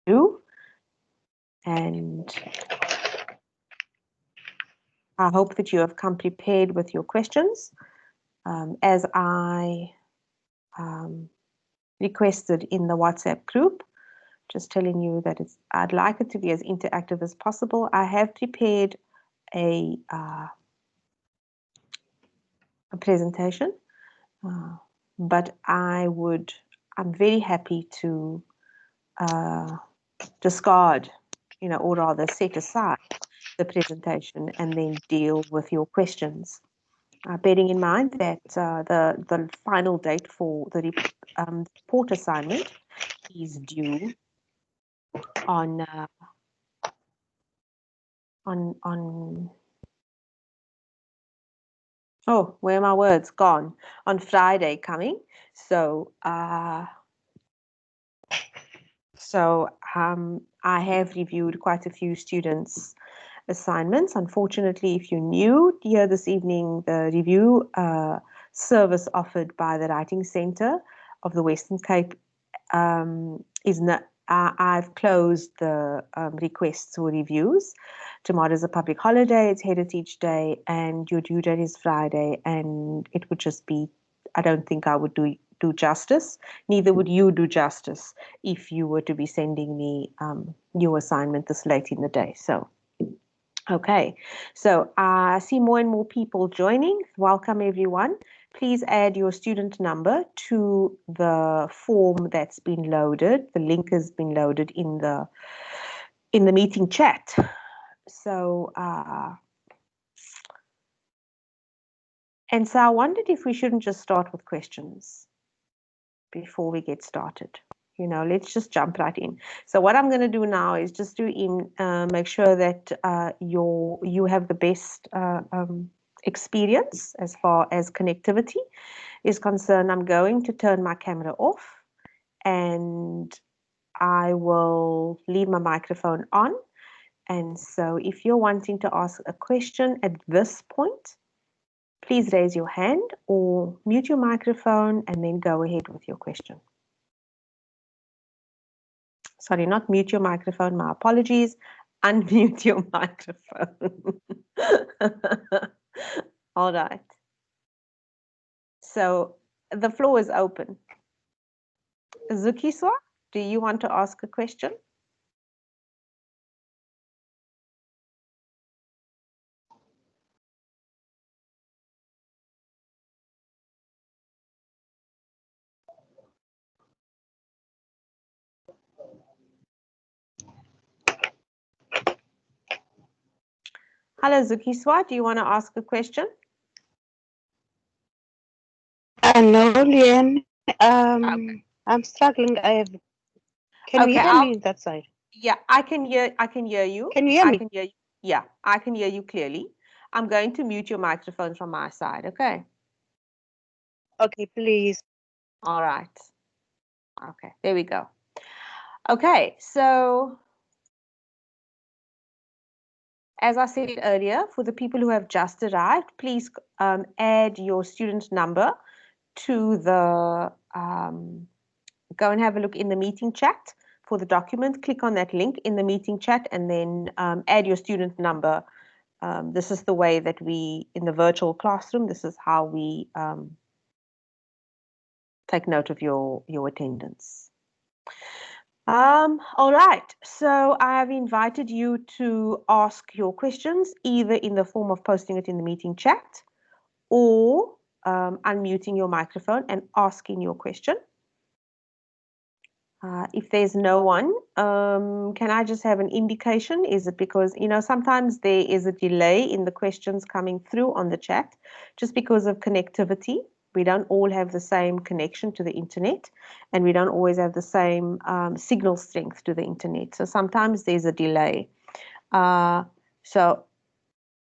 do. And I hope that you have come prepared with your questions. As I requested in the WhatsApp group, just telling you that I'd like it to be as interactive as possible. I have prepared a presentation, but I'm very happy to discard, or rather set aside the presentation and then deal with your questions. Bearing in mind that the final date for the report assignment is due on oh, where are my words gone? On Friday coming. So I have reviewed quite a few students' assignments. Unfortunately, if you're new here this evening, the review service offered by the Writing Centre of the Western Cape is not. I've closed the requests for reviews. Tomorrow is a public holiday, it's Heritage Day, and your due date is Friday, and it would just be, I don't think I would do justice, neither would you do justice if you were to be sending me your assignment this late in the day. So, okay, so I see more and more people joining. Welcome everyone. Please add your student number to the form that's been loaded. The link has been loaded in the meeting chat. So, and so I wondered if we shouldn't just start with questions before we get started. Let's just jump right in. So what I'm going to do now is just make sure that you have the best experience as far as connectivity is concerned. I'm going to turn my camera off and I will leave my microphone on. And so if you're wanting to ask a question at this point, please raise your hand or mute your microphone and then go ahead with your question. Sorry, not mute your microphone, my apologies. Unmute your microphone. All right. So the floor is open. Zukiswa, do you want to ask a question? Hello, Zukiswa, do you want to ask a question? No, Leanne. Okay. I'm struggling. Can you hear me that side? Yeah, I can hear you. Can you hear me? I can hear you. Yeah, I can hear you clearly. I'm going to mute your microphone from my side, okay? Okay, please. All right. Okay, there we go. Okay, so as I said earlier, for the people who have just arrived, please add your student number to the, go and have a look in the meeting chat for the document. Click on that link in the meeting chat and then add your student number. This is the way that in the virtual classroom, this is how we take note of your attendance. All right, so I have invited you to ask your questions either in the form of posting it in the meeting chat or unmuting your microphone and asking your question. If there's no one, can I just have an indication? Is it because, sometimes there is a delay in the questions coming through on the chat just because of connectivity. We don't all have the same connection to the internet, and we don't always have the same signal strength to the internet. So sometimes there's a delay. So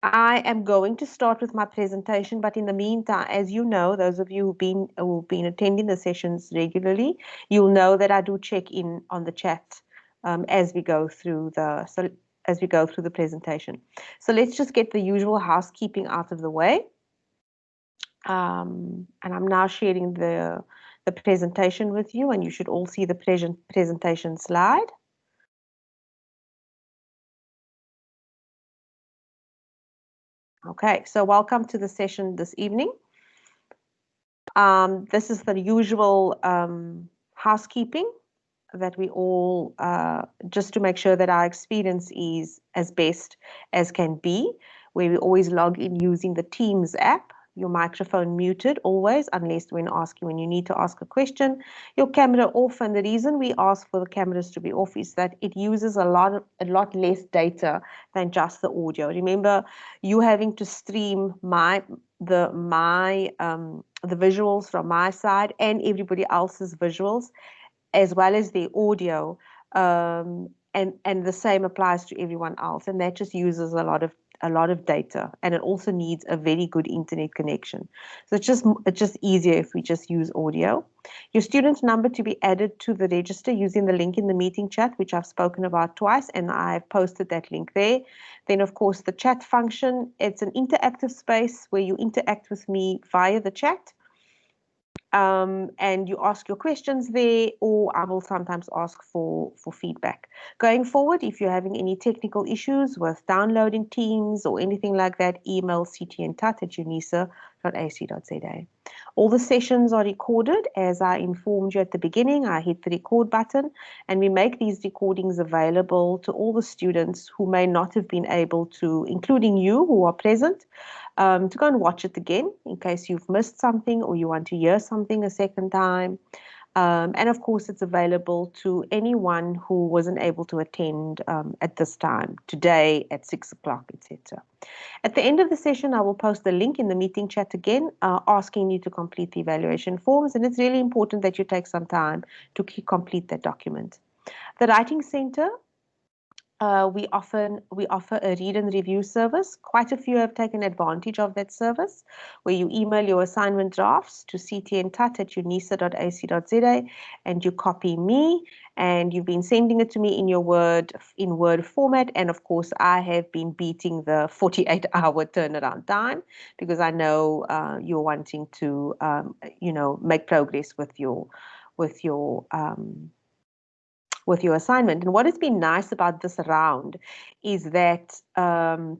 I am going to start with my presentation, but in the meantime, as you know, those of you who've been attending the sessions regularly, you'll know that I do check in on the chat as we go through the presentation. So let's just get the usual housekeeping out of the way. And I'm now sharing the presentation with you, and you should all see the presentation slide. Okay, so welcome to the session this evening. This is the usual housekeeping that we all, just to make sure that our experience is as best as can be, where we always log in using the Teams app. Your microphone muted always, unless when you need to ask a question. Your camera off, and the reason we ask for the cameras to be off is that it uses a lot less data than just the audio. Remember, you having to stream the visuals from my side and everybody else's visuals, as well as the audio, and the same applies to everyone else, and that just uses a lot of data, and it also needs a very good internet connection. So it's just easier if we just use audio. Your student number to be added to the register using the link in the meeting chat, which I've spoken about twice, and I've posted that link there. Then, of course, the chat function. It's an interactive space where you interact with me via the chat. And you ask your questions there, or I will sometimes ask for feedback. Going forward, if you're having any technical issues with downloading Teams or anything like that, email ctntut@unisa.ac.za. All the sessions are recorded. As I informed you at the beginning, I hit the record button, and we make these recordings available to all the students who may not have been able to, including you who are present, to go and watch it again in case you've missed something or you want to hear something a second time. And of course, it's available to anyone who wasn't able to attend at this time, today at 6 o'clock, etc. At the end of the session, I will post the link in the meeting chat again, asking you to complete the evaluation forms. And it's really important that you take some time to complete that document. The Writing Center, we offer a read and review service. Quite a few have taken advantage of that service, where you email your assignment drafts to ctntut@unisa.ac.za, and you copy me, and you've been sending it to me in Word format. And of course, I have been beating the 48-hour turnaround time, because I know you're wanting to make progress with your assignment. And what has been nice about this round is that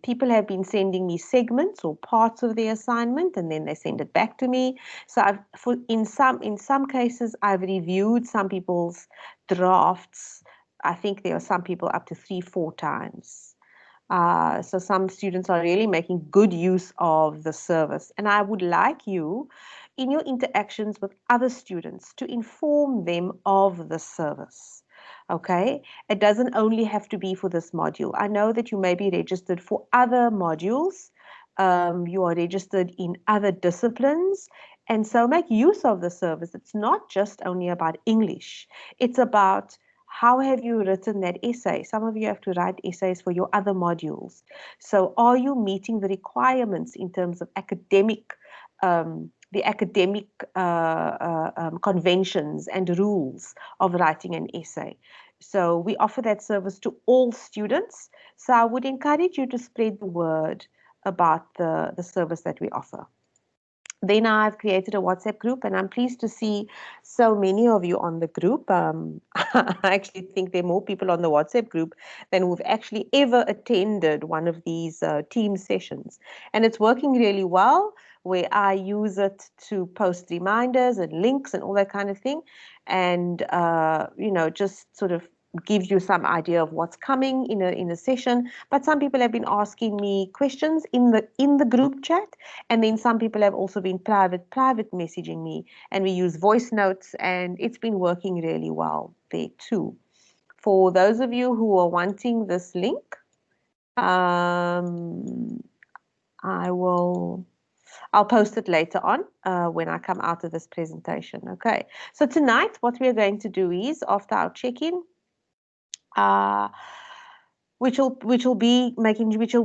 people have been sending me segments or parts of the assignment, and then they send it back to me. So in some cases, I've reviewed some people's drafts. I think there are some people up to 3-4 times. So some students are really making good use of the service. And I would like you, in your interactions with other students, to inform them of the service. Okay, it doesn't only have to be for this module. I know that you may be registered for other modules. You are registered in other disciplines, and so make use of the service. It's not just only about English. It's about how have you written that essay. Some of you have to write essays for your other modules. So are you meeting the requirements in terms of the academic conventions and rules of writing an essay? So we offer that service to all students. So I would encourage you to spread the word about the service that we offer. Then I've created a WhatsApp group, and I'm pleased to see so many of you on the group. I actually think there are more people on the WhatsApp group than who've actually ever attended one of these team sessions. And it's working really well, where I use it to post reminders and links and all that kind of thing. And, just sort of gives you some idea of what's coming in a session. But some people have been asking me questions in the group chat, and then some people have also been private messaging me, and we use voice notes, and it's been working really well there too. For those of you who are wanting this link, I'll post it later on when I come out of this presentation. Okay, so tonight what we are going to do is, after our check-in, which will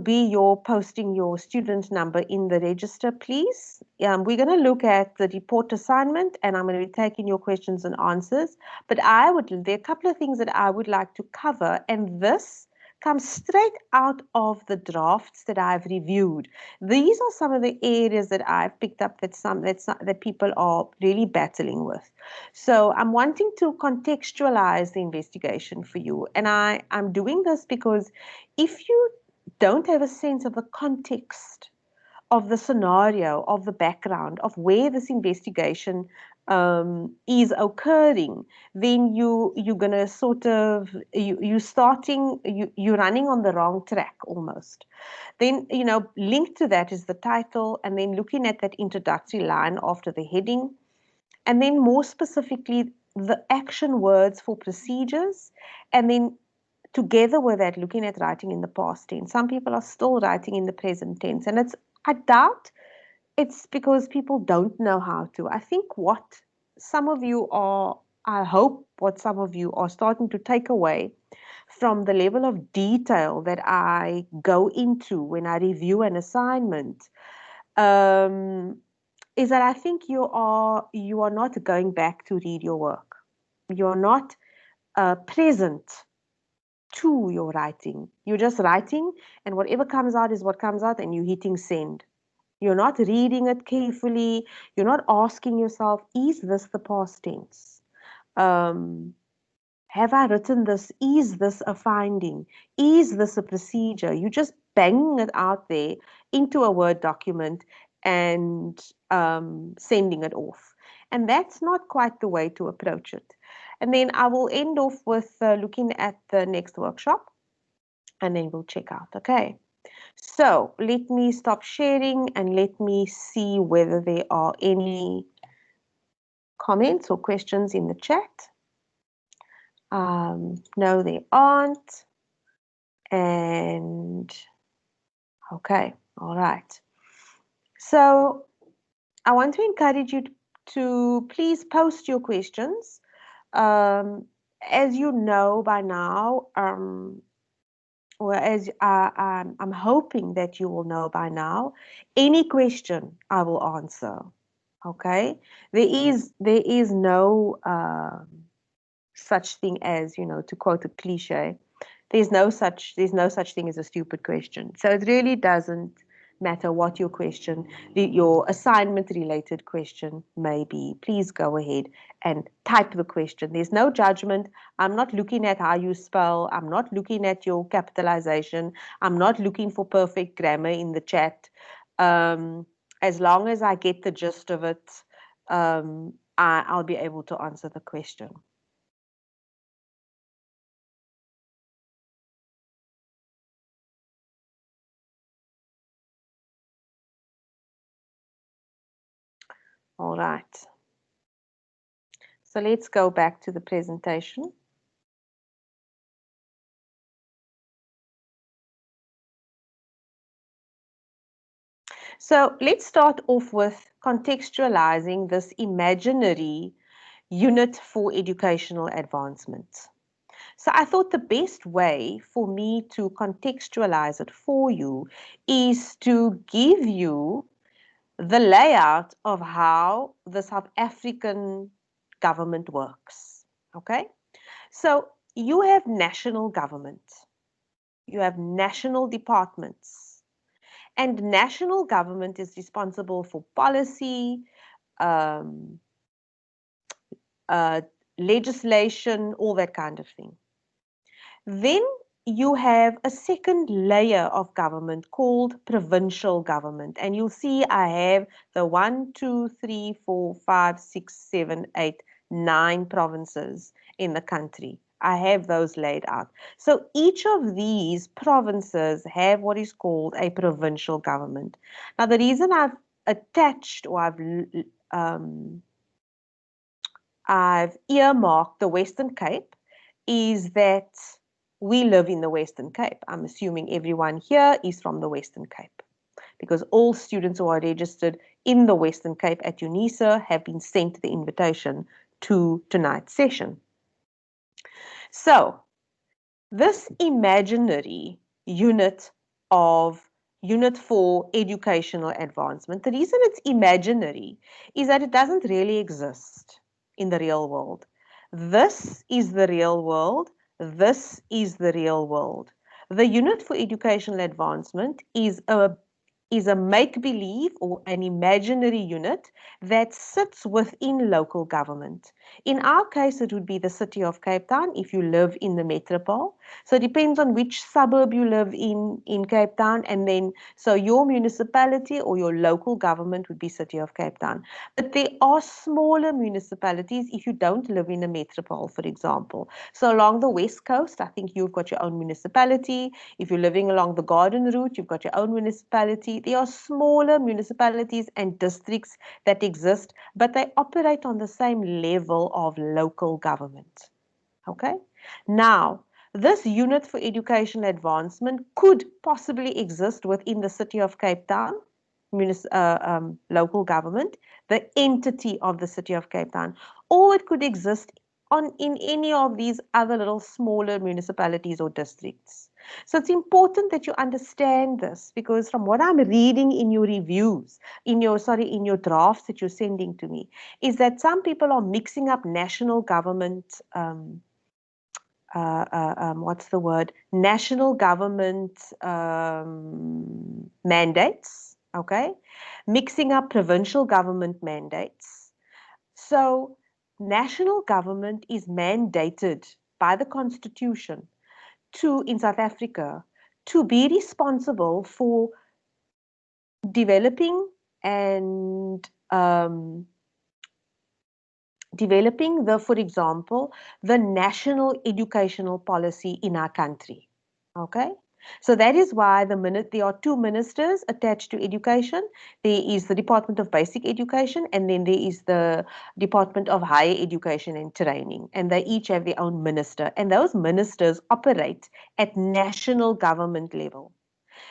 be your posting your student number in the register, please. We're going to look at the report assignment, and I'm going to be taking your questions and answers. But there are a couple of things that I would like to cover, and this comes straight out of the drafts that I've reviewed. These are some of the areas that I've picked up that people are really battling with. So I'm wanting to contextualize the investigation for you. And I'm doing this because if you don't have a sense of the context of the scenario, of the background, of where this investigation is occurring, then you're gonna sort of you're running on the wrong track almost. Then linked to that is the title, and then looking at that introductory line after the heading, and then more specifically the action words for procedures, and then together with that, looking at writing in the past tense. Some people are still writing in the present tense, and I doubt it's because people don't know how to. I think I hope what some of you are starting to take away from the level of detail that I go into when I review an assignment, is that I think you are not going back to read your work. You're not present to your writing. You're just writing, and whatever comes out is what comes out, and you're hitting send. You're not reading it carefully. You're not asking yourself, is this the past tense? Have I written this? Is this a finding? Is this a procedure? You just banging it out there into a Word document and sending it off. And that's not quite the way to approach it. And then I will end off with looking at the next workshop, and then we'll check out. Okay. So let me stop sharing and let me see whether there are any comments or questions in the chat. No, there aren't. And okay, all right. So I want to encourage you to please post your questions. As you know by now, or as I'm hoping that you will know by now, any question I will answer. Okay, there is no such thing as, to quote a cliche, there's no such thing as a stupid question. So it really doesn't matter what your question, your assignment related question may be. Please go ahead and type the question. There's no judgment. I'm not looking at how you spell. I'm not looking at your capitalization. I'm not looking for perfect grammar in the chat. As long as I get the gist of it, I'll be able to answer the question. All right. So let's go back to the presentation. So let's start off with contextualizing this imaginary unit for educational advancement. So I thought the best way for me to contextualize it for you is to give you the layout of how the South African government works. Okay? So you have national government, you have national departments, and national government is responsible for policy, um, legislation, all that kind of thing. Then you have a second layer of government called provincial government. And you'll see I have the 1, 2, 3, 4, 5, 6, 7, 8, 9 provinces in the country. I have those laid out. So each of these provinces have what is called a provincial government. Now, the reason I've attached or I've earmarked the Western Cape is that we live in the Western Cape. I'm assuming everyone here is from the Western Cape, because all students who are registered in the Western Cape at UNISA have been sent the invitation to tonight's session. So this imaginary unit for educational advancement, the reason it's imaginary is that it doesn't really exist in the real world. This is the real world. This is the real world. The unit for educational advancement is a is a make-believe or an imaginary unit that sits within local government. In our case, it would be the city of Cape Town if you live in the metropole. So it depends on which suburb you live in Cape Town, and then so your municipality or your local government would be city of Cape Town. But there are smaller municipalities if you don't live in a metropole, for example. So along the west coast, I think you've got your own municipality. If you're living along the Garden Route, you've got your own municipality. There are smaller municipalities and districts that exist, but they operate on the same level of local government. Okay? Now, this unit for educational advancement could possibly exist within the city of Cape Town, local government, the entity of the city of Cape Town, or it could exist in any of these other little smaller municipalities or districts. So it's important that you understand this, because from what I'm reading in your reviews, in your drafts that you're sending to me, is that some people are mixing up national government, what's the word? National government mandates, okay? Mixing up provincial government mandates. So national government is mandated by the Constitution in South Africa to be responsible for developing and for example, the national educational policy in our country. Okay? So that is why there are two ministers attached to education. There is the Department of Basic Education, and then there is the Department of Higher Education and Training. And they each have their own minister. And those ministers operate at national government level.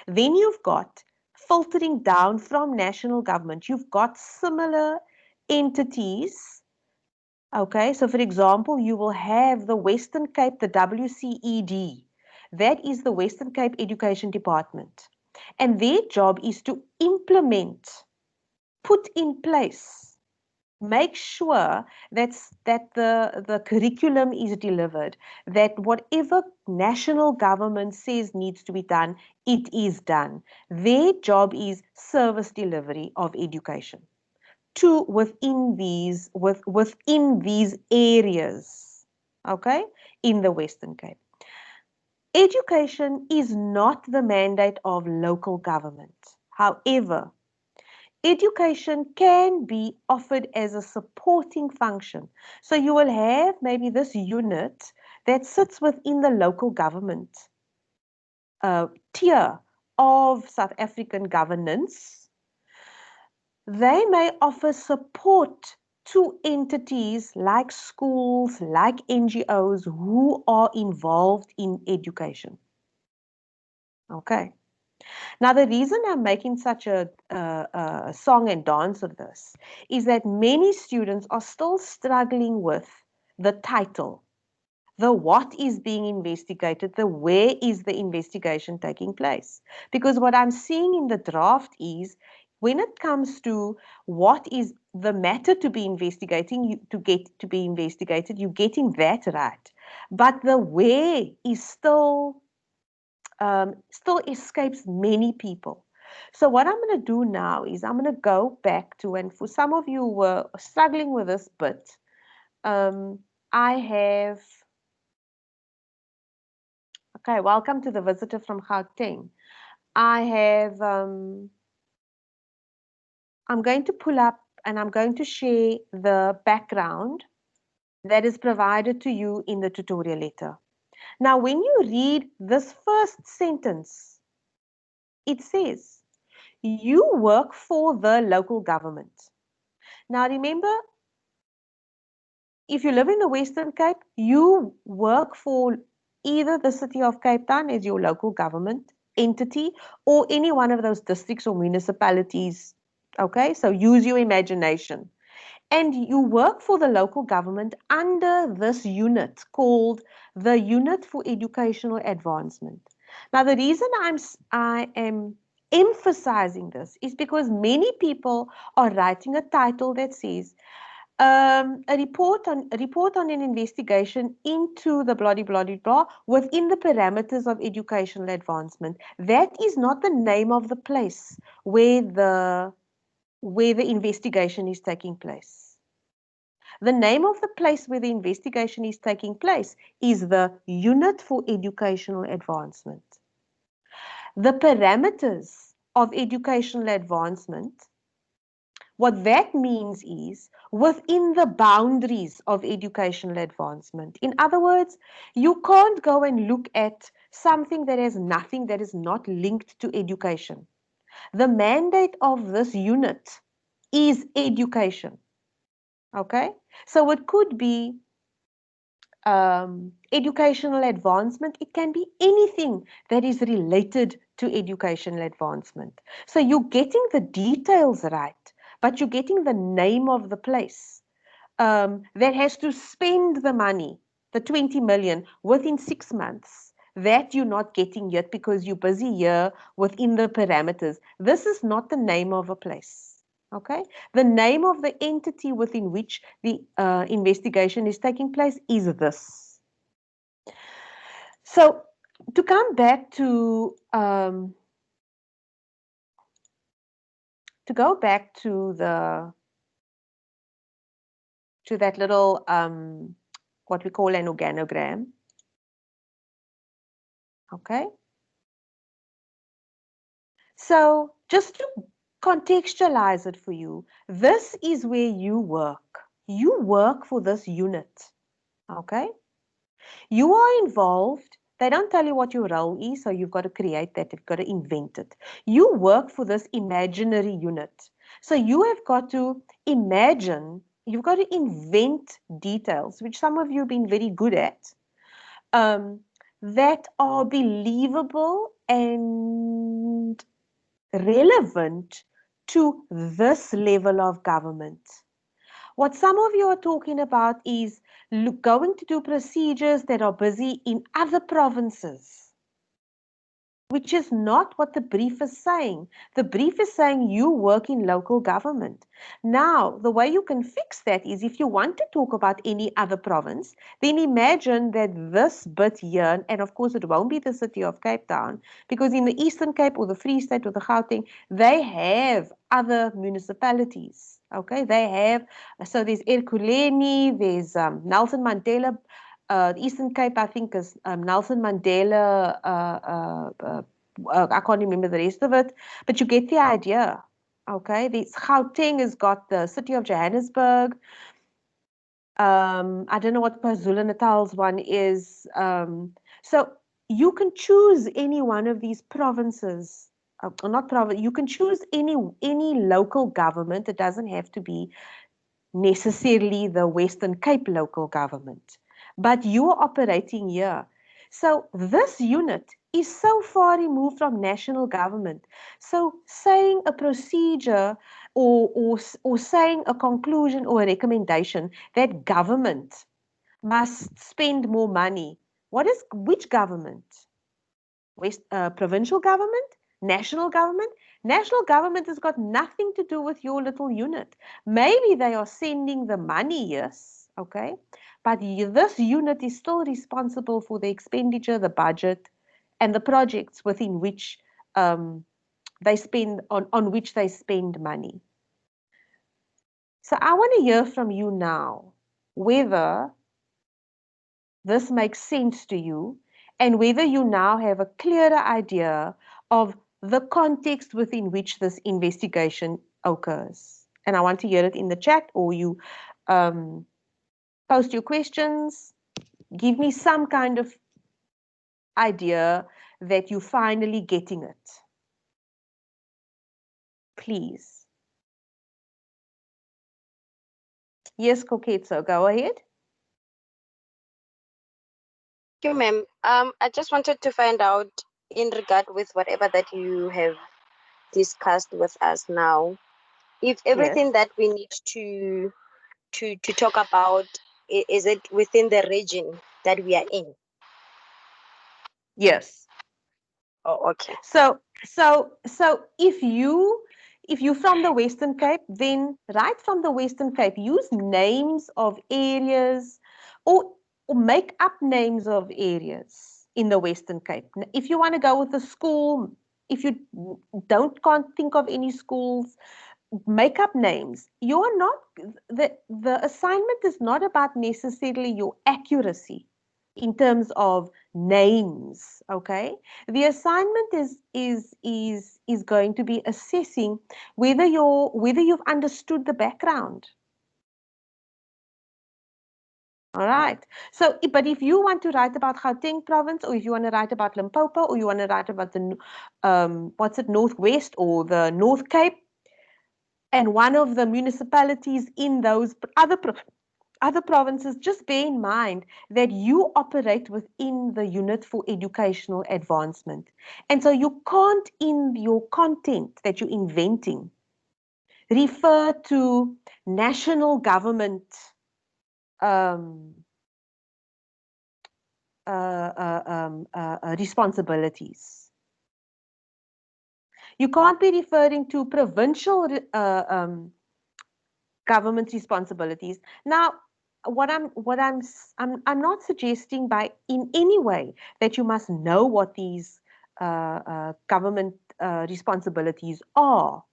Then you've got filtering down from national government. You've got similar entities. Okay, so for example, you will have the Western Cape, the WCED. That is the Western Cape Education Department. And their job is to implement, put in place, make sure that the curriculum is delivered, that whatever national government says needs to be done, it is done. Their job is service delivery of education within these areas, okay, in the Western Cape. Education is not the mandate of local government. However, education can be offered as a supporting function. So you will have maybe this unit that sits within the local government tier of South African governance. They may offer support to entities like schools, like NGOs who are involved in education. Okay. Now, the reason I'm making such a song and dance of this is that many students are still struggling with the title, the what is being investigated, the where is the investigation taking place. Because what I'm seeing in the draft is when it comes to what is the matter to be investigating, you're getting that right. But the where is still escapes many people. So what I'm going to do now is I'm going to go back to, and for some of you who were struggling with this bit, I have, okay, welcome to the visitor from Gauteng. I have, I'm going to pull up and I'm going to share the background that is provided to you in the tutorial letter. Now, when you read this first sentence, it says, you work for the local government. Now, remember, if you live in the Western Cape, you work for either the city of Cape Town as your local government entity or any one of those districts or municipalities. Okay, so use your imagination. And you work for the local government under this unit called the Unit for Educational Advancement. Now, the reason I am emphasizing this is because many people are writing a title that says a report on an investigation into the blah blah blah blah within the parameters of educational advancement. That is not the name of the place where the investigation is taking place. The name of the place where the investigation is taking place is the Unit for Educational Advancement. The parameters of educational advancement, what that means is within the boundaries of educational advancement. In other words, you can't go and look at something that has nothing, that is not linked to education. The mandate of this unit is education. Okay? So it could be educational advancement. It can be anything that is related to educational advancement. So you're getting the details right, but you're getting the name of the place that has to spend the money, the 20 million, within 6 months. That you're not getting yet because you're busy here within the parameters. This is not the name of a place. Okay, the name of the entity within which the investigation is taking place is this. So, to come back to go back to that little what we call an organogram. Okay. So, just to contextualize it for you, this is where you work. You work for this unit. Okay. You are involved. They don't tell you what your role is, so you've got to create that. You've got to invent it. You work for this imaginary unit. So you have got to imagine, you've got to invent details, which some of you have been very good at, that are believable and relevant to this level of government. What some of you are talking about is going to do procedures that are busy in other provinces, which is not what the brief is saying. The brief is saying you work in local government. Now, the way you can fix that is if you want to talk about any other province, then imagine that this bit here, and of course it won't be the city of Cape Town, because in the Eastern Cape or the Free State or the Gauteng, they have other municipalities. Okay, they have, so there's Ekurhuleni, there's Nelson Mandela. The Eastern Cape, I think, is Nelson Mandela. I can't remember the rest of it, but you get the idea. Okay, this Gauteng has got the city of Johannesburg. I don't know what KwaZulu-Natal's one is. So you can choose any one of these provinces. Not province. You can choose any local government. It doesn't have to be necessarily the Western Cape local government, but you are operating here. So this unit is so far removed from national government. So saying a procedure or saying a conclusion or a recommendation that government must spend more money. Which government? Provincial government? National government? National government has got nothing to do with your little unit. Maybe they are sending the money, yes, okay, but this unit is still responsible for the expenditure, the budget, and the projects within which they spend on which they spend money. So I want to hear from you now whether this makes sense to you and whether you now have a clearer idea of the context within which this investigation occurs. And I want to hear it in the chat, or you post your questions. Give me some kind of idea that you're finally getting it. Please. Yes, Koketso, go ahead. Thank you, ma'am. I just wanted to find out in regard with whatever that you have discussed with us now, if everything Yes. that we need to talk about is it within the region that we are in? Yes. Oh, okay. So if if you're from the Western Cape, then write from the Western Cape. Use names of areas or make up names of areas in the Western Cape. If you want to go with a school, if you can't think of any schools, make up names. You're not, the assignment is not about necessarily your accuracy in terms of names. Okay, the assignment is going to be assessing whether you've understood the background. All right. So, but if you want to write about Gauteng province, or if you want to write about Limpopo, or you want to write about the Northwest or the North Cape, and one of the municipalities in those other provinces, just bear in mind that you operate within the unit for educational advancement. And so you can't, in your content that you're inventing, refer to national government responsibilities. You can't be referring to provincial government responsibilities. Now, I'm not suggesting by in any way that you must know what these government responsibilities are.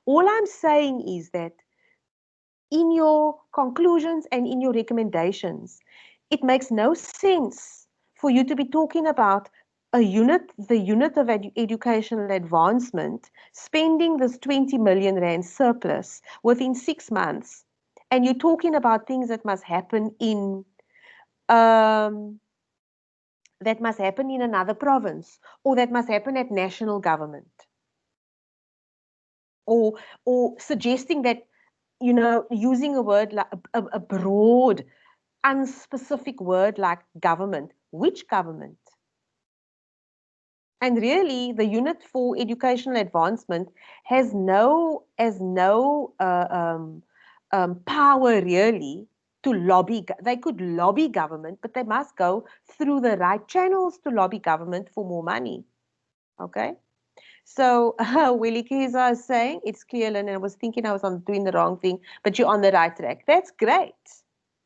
All I'm saying is that in your conclusions and in your recommendations, it makes no sense for you to be talking about the unit of educational advancement, spending this 20 million rand surplus within 6 months, and you're talking about things that must happen in another province, or that must happen at national government, or suggesting that, using a word like a broad, unspecific word like government. Which government? And really, the unit for educational advancement has no power really to lobby. They could lobby government, but they must go through the right channels to lobby government for more money. Okay. So Willie Keza is saying, it's clear, and I was thinking I was doing the wrong thing, but you're on the right track. That's great.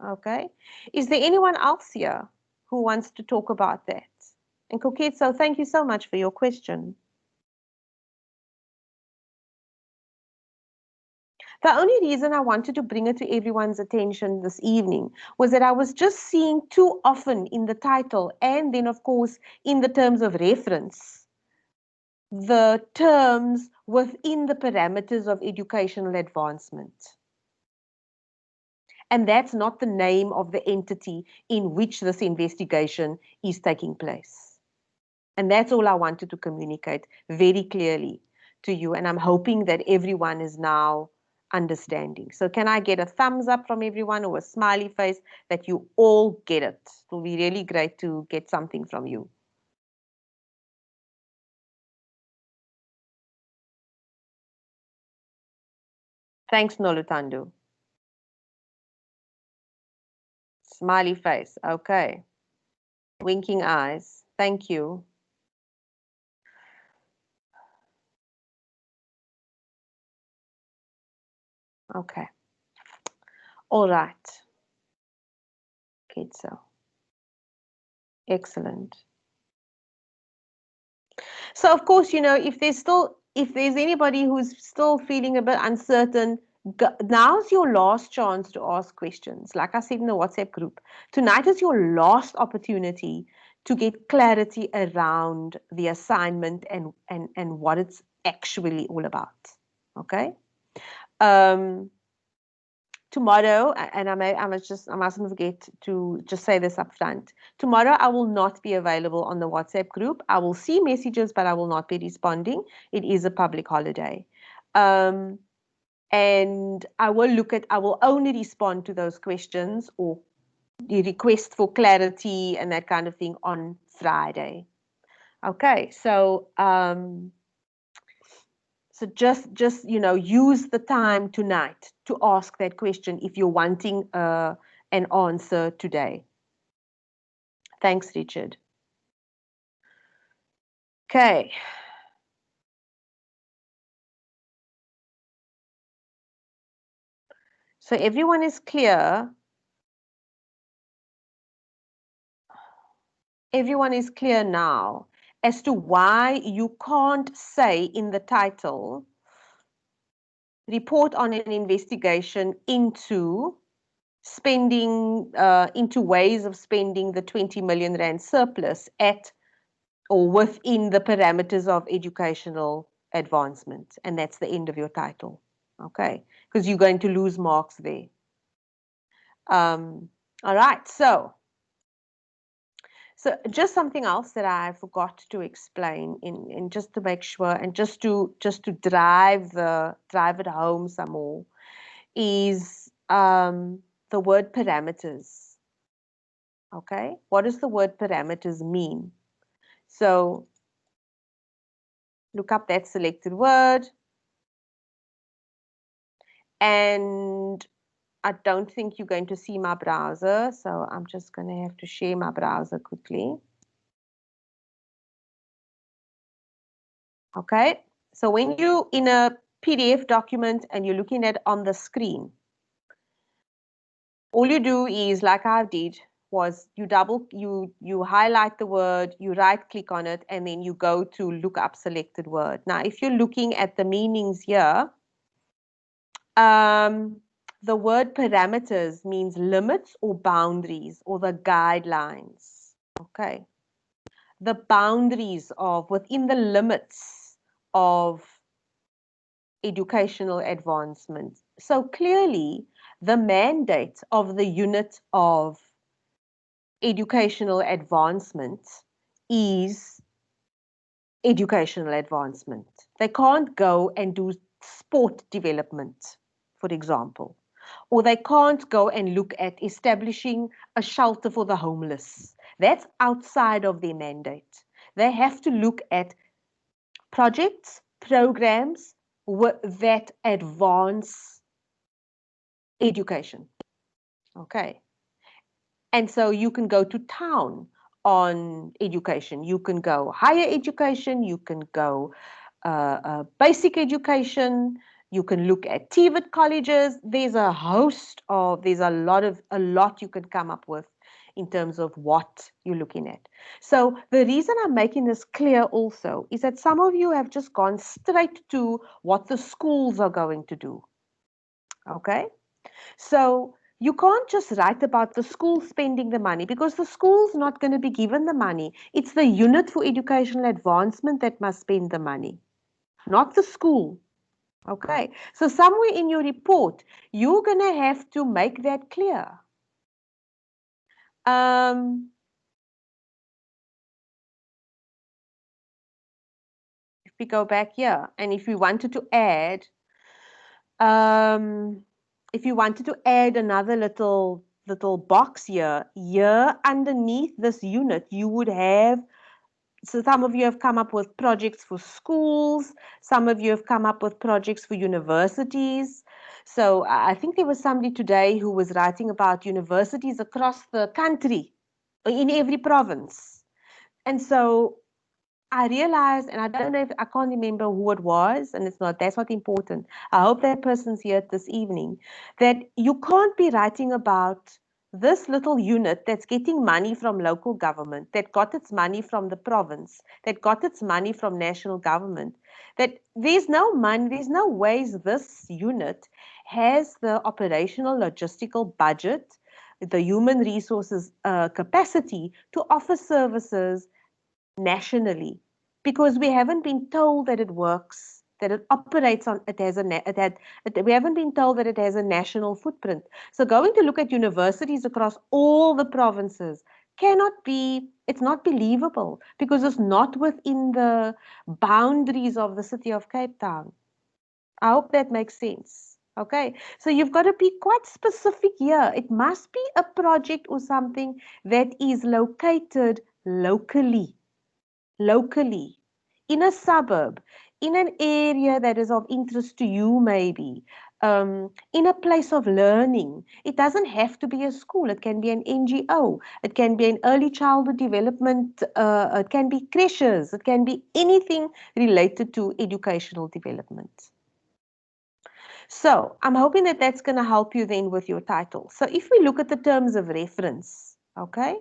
Okay. Is there anyone else here who wants to talk about that? And Koketso, thank you so much for your question. The only reason I wanted to bring it to everyone's attention this evening was that I was just seeing too often in the title, and then of course in the terms of reference, the terms within the parameters of educational advancement. And that's not the name of the entity in which this investigation is taking place. And that's all I wanted to communicate very clearly to you. And I'm hoping that everyone is now understanding. So can I get a thumbs up from everyone, or a smiley face that you all get it? It will be really great to get something from you. Thanks, Nolutandu. Smiley face. Okay. Winking eyes. Thank you. Okay. All right. Okay, so excellent. So of course, if there's anybody who's still feeling a bit uncertain, now's your last chance to ask questions. Like I said in the WhatsApp group, tonight is your last opportunity to get clarity around the assignment and what it's actually all about. Okay. Tomorrow, and I mustn't forget to just say this up front. Tomorrow, I will not be available on the WhatsApp group. I will see messages, but I will not be responding. It is a public holiday. And I will only respond to those questions or the request for clarity and that kind of thing on Friday. Okay, so so just use the time tonight to ask that question if you're wanting an answer today. Thanks, Richard. Okay. So everyone is clear. Everyone is clear now as to why you can't say in the title, report on an investigation into spending, into ways of spending the 20 million rand surplus at or within the parameters of educational advancement. And that's the end of your title. Okay, because you're going to lose marks there. All right, so just something else that I forgot to explain in just to make sure and just to drive it home some more is the word parameters. Okay, what does the word parameters mean? So look up that selected word, and I don't think you're going to see my browser, so I'm just going to have to share my browser quickly. Okay, so when you in a PDF document and you're looking at on the screen, all you do is, like I did, was you highlight the word, you right click on it, and then you go to look up selected word. Now, if you're looking at the meanings here, the word parameters means limits or boundaries or the guidelines. Okay, the boundaries of within the limits of educational advancement. So clearly, the mandate of the unit of educational advancement is educational advancement. They can't go and do sport development, for example, or they can't go and look at establishing a shelter for the homeless. That's outside of their mandate. They have to look at projects, programs that advance education. Okay. And so you can go to town on education. You can go higher education. You can go basic education. You can look at TVET colleges. There's a host of, there's a lot you can come up with in terms of what you're looking at. So the reason I'm making this clear also is that some of you have just gone straight to what the schools are going to do. Okay? So you can't just write about the school spending the money because the school's not going to be given the money. It's the unit for educational advancement that must spend the money, not the school. Okay, so somewhere in your report, you're going to have to make that clear. If we go back here, and if we wanted to add, if you wanted to add another little box here underneath this unit, you would have, so some of you have come up with projects for schools, some of you have come up with projects for universities. So I think there was somebody today who was writing about universities across the country, in every province. And so I realized, and I don't know if I can't remember who it was, and that's not important. I hope that person's here this evening, that you can't be writing about this little unit that's getting money from local government, that got its money from the province, that got its money from national government, that there's no money, there's no ways this unit has the operational logistical budget, the human resources capacity to offer services nationally, because we haven't been told that it works, that it operates on, we haven't been told that it has a national footprint. So going to look at universities across all the provinces cannot be, it's not believable because it's not within the boundaries of the city of Cape Town. I hope that makes sense. Okay, so you've got to be quite specific here. It must be a project or something that is located locally, in a suburb, in an area that is of interest to you, maybe, in a place of learning. It doesn't have to be a school. It can be an NGO. It can be an early childhood development. It can be creches. It can be anything related to educational development. So I'm hoping that that's going to help you then with your title. So if we look at the terms of reference, okay?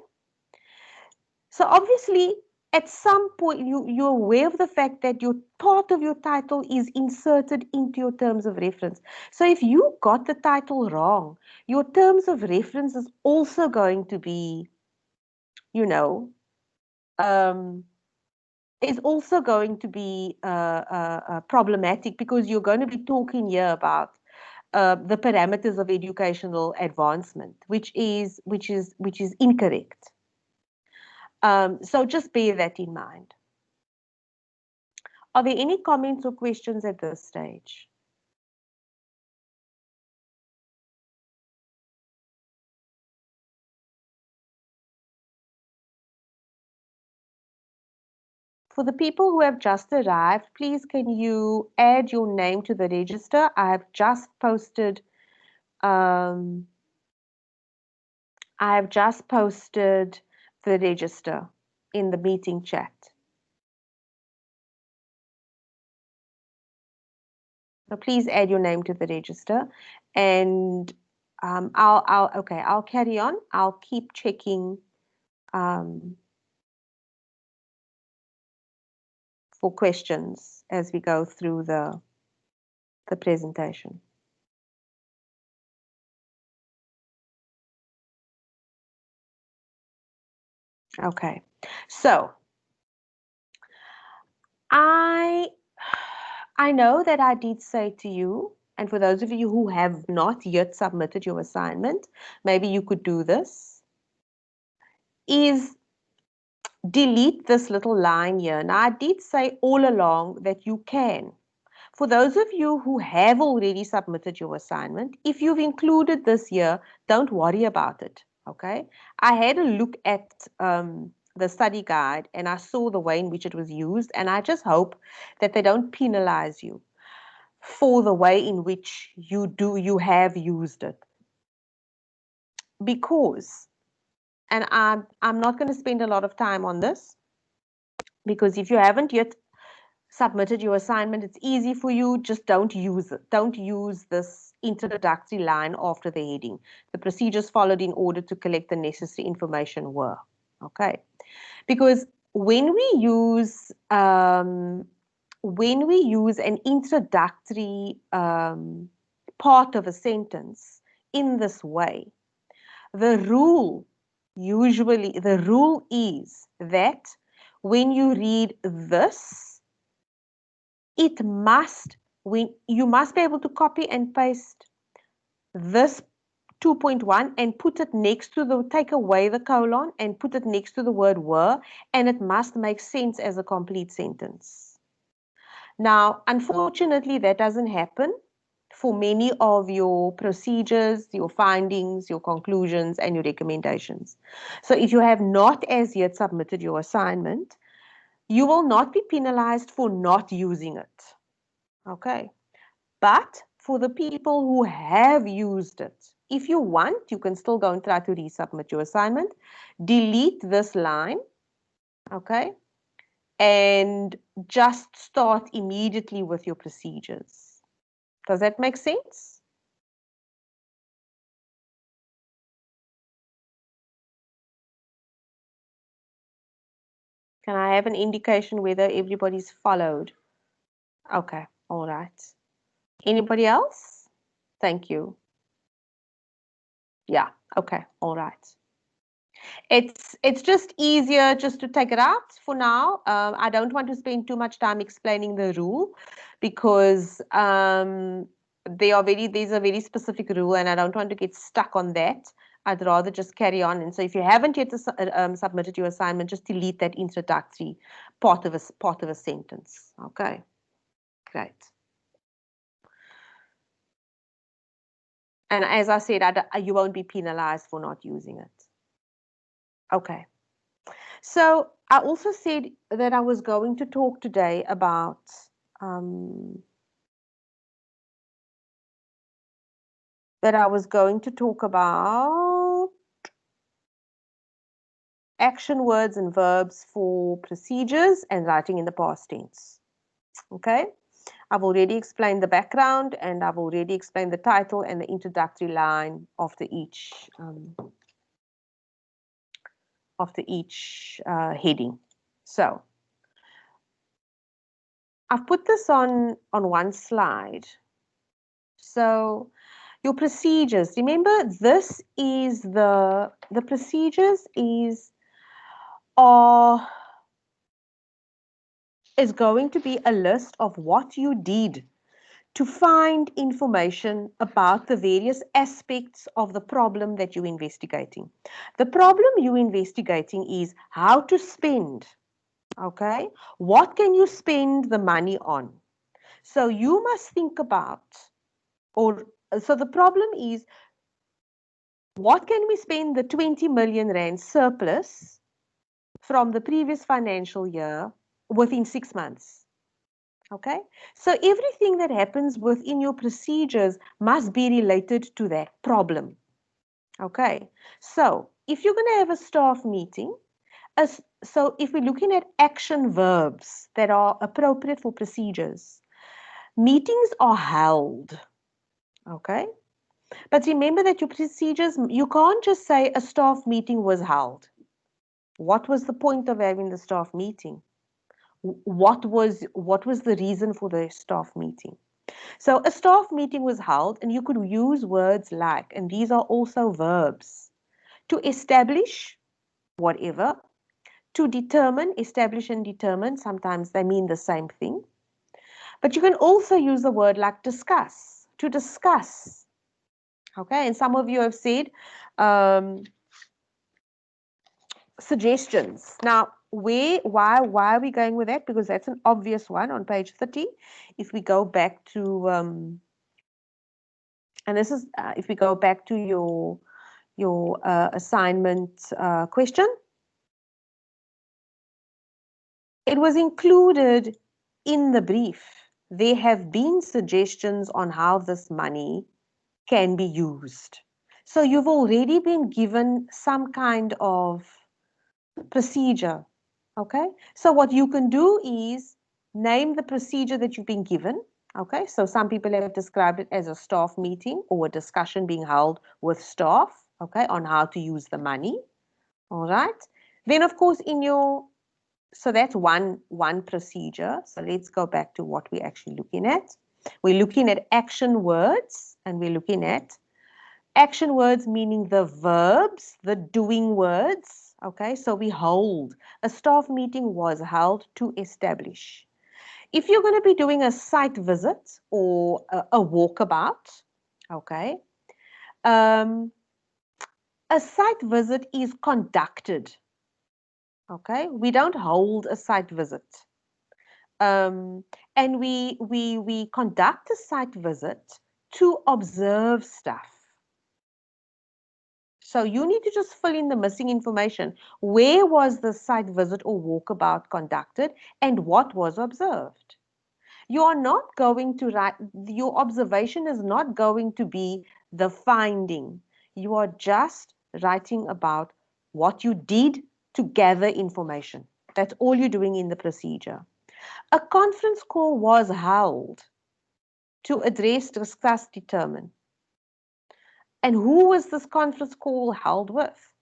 So obviously, at some point, you're aware of the fact that your part of your title is inserted into your terms of reference. So if you got the title wrong, your terms of reference is also going to be, you know, um, is also going to be problematic, because you're going to be talking here about the parameters of educational advancement, which is incorrect. So just bear that in mind. Are there any comments or questions at this stage? For the people who have just arrived, please can you add your name to the register? I have just posted the register in the meeting chat. So please add your name to the register, and I'll carry on. I'll keep checking for questions as we go through the presentation. Okay, so I know that I did say to you, and for those of you who have not yet submitted your assignment, maybe you could do this, is delete this little line here. Now, I did say all along that you can. For those of you who have already submitted your assignment, if you've included this here, don't worry about it, okay? I had a look at the study guide, and I saw the way in which it was used, and I just hope that they don't penalize you for the way in which you have used it. Because, and I'm not going to spend a lot of time on this, because if you haven't yet submitted your assignment, it's easy for you. Just don't use it. Don't use this introductory line after the heading. The procedures followed in order to collect the necessary information were. Okay. Because when we use an introductory part of a sentence in this way, the rule is that when you read this, you must be able to copy and paste this 2.1 and put it next to take away the colon and put it next to the word were, and it must make sense as a complete sentence. Now, unfortunately, that doesn't happen for many of your procedures, your findings, your conclusions, and your recommendations. So if you have not as yet submitted your assignment, you will not be penalized for not using it. Okay. But for the people who have used it, if you want, you can still go and try to resubmit your assignment. Delete this line, okay? And just start immediately with your procedures. Does that make sense? Can I have an indication whether everybody's followed? Okay, all right. Anybody else? Thank you. Yeah, okay, all right. It's just easier just to take it out for now. I don't want to spend too much time explaining the rule, because there's a very specific rule, and I don't want to get stuck on that. I'd rather just carry on. And so if you haven't yet submitted your assignment, just delete that introductory part of a sentence. Okay, great. And as I said, you won't be penalized for not using it. Okay. So I also said that I was going to talk today about action words and verbs for procedures and writing in the past tense. Okay. I've already explained the background, and I've already explained the title and the introductory line after each heading. So I've put this on one slide. So your procedures, remember, this is the procedures is going to be a list of what you did to find information about the various aspects of the problem that you're investigating. The problem you're investigating is how to spend, okay? What can you spend the money on? So you must think about, so the problem is, what can we spend the 20 million rand surplus from the previous financial year within 6 months? Okay, so everything that happens within your procedures must be related to that problem. Okay, so if you're going to have a staff meeting, so if we're looking at action verbs that are appropriate for procedures, meetings are held. Okay, but remember that your procedures, you can't just say a staff meeting was held. What was the point of having the staff meeting? What was the reason for the staff meeting? So a staff meeting was held, and you could use words like, and these are also verbs, to establish whatever, to determine, establish and determine, sometimes they mean the same thing. But you can also use the word like discuss, to discuss. Okay, and some of you have said suggestions. Now, why are we going with that? Because that's an obvious one on page 30. If we go back to, and this is, if we go back to your assignment question, it was included in the brief. There have been suggestions on how this money can be used. So you've already been given some kind of procedure. Okay, so what you can do is name the procedure that you've been given. Okay, so some people have described it as a staff meeting or a discussion being held with staff, okay, on how to use the money. All right, then of course so that's one procedure. So let's go back to what we're actually looking at. We're looking at action words, and we're looking at action words, meaning the verbs, the doing words. Okay, so we hold. A staff meeting was held to establish. If you're going to be doing a site visit or a walkabout, okay, a site visit is conducted. Okay, we don't hold a site visit. And we conduct a site visit to observe stuff. So you need to just fill in the missing information. Where was the site visit or walkabout conducted, and what was observed? You are not going to write, your observation is not going to be the finding. You are just writing about what you did to gather information. That's all you're doing in the procedure. A conference call was held to address, discuss, determine. And who was this conference call held with?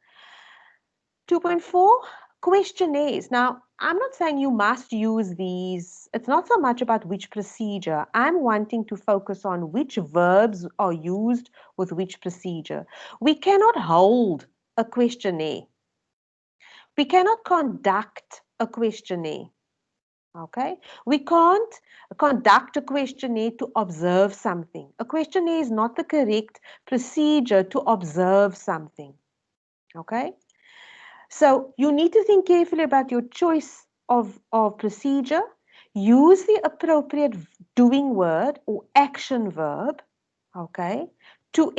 2.4, questionnaires. Now, I'm not saying you must use these. It's not so much about which procedure. I'm wanting to focus on which verbs are used with which procedure. We cannot hold a questionnaire. We cannot conduct a questionnaire. Okay, we can't conduct a questionnaire to observe something. A questionnaire is not the correct procedure to observe something. Okay, so you need to think carefully about your choice of procedure. Use the appropriate doing word or action verb, okay, to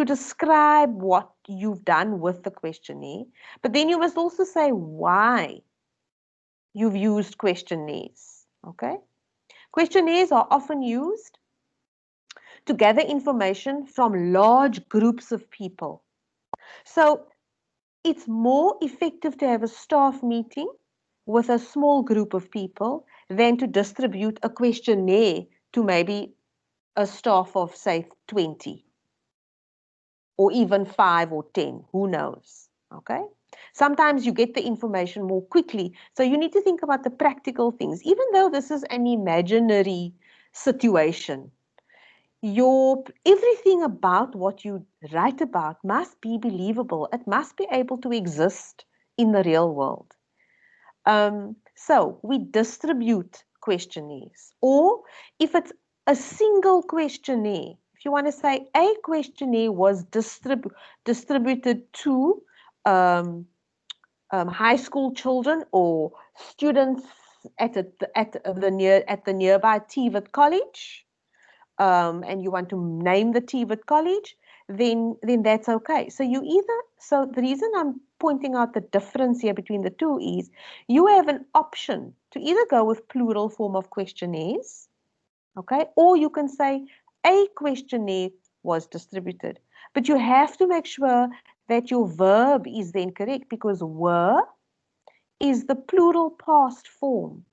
describe what you've done with the questionnaire. But then you must also say why you've used questionnaires, okay? Questionnaires are often used to gather information from large groups of people. So it's more effective to have a staff meeting with a small group of people than to distribute a questionnaire to maybe a staff of, say, 20, or even 5 or 10, who knows, okay? Sometimes you get the information more quickly, so you need to think about the practical things. Even though this is an imaginary situation, everything about what you write about must be believable. It must be able to exist in the real world. So we distribute questionnaires, or if it's a single questionnaire, if you want to say a questionnaire was distributed to high school children or students at the nearby TVET college, and you want to name the TVET college, then that's okay. So the reason I'm pointing out the difference here between the two is you have an option to either go with plural form of questionnaires, okay, or you can say a questionnaire was distributed. But you have to make sure that your verb is then correct, because were is the plural past form.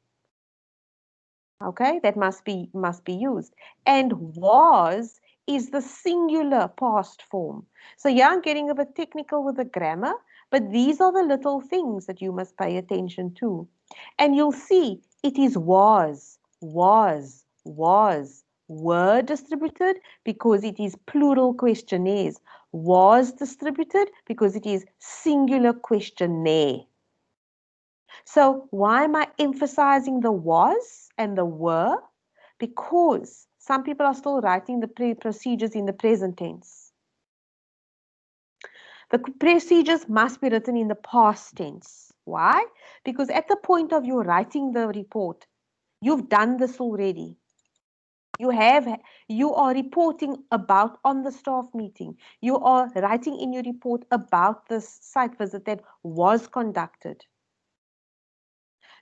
Okay, that must be used. And was is the singular past form. So yeah, I'm getting a bit technical with the grammar, but these are the little things that you must pay attention to. And you'll see it is was, were distributed because it is plural questionnaires. Was distributed because it is singular questionnaire. So why am I emphasizing the was and the were? Because some people are still writing the procedures in the present tense. The procedures must be written in the past tense. Why? Because at the point of you writing the report, you've done this already. You are reporting about on the staff meeting. You are writing in your report about this site visit that was conducted.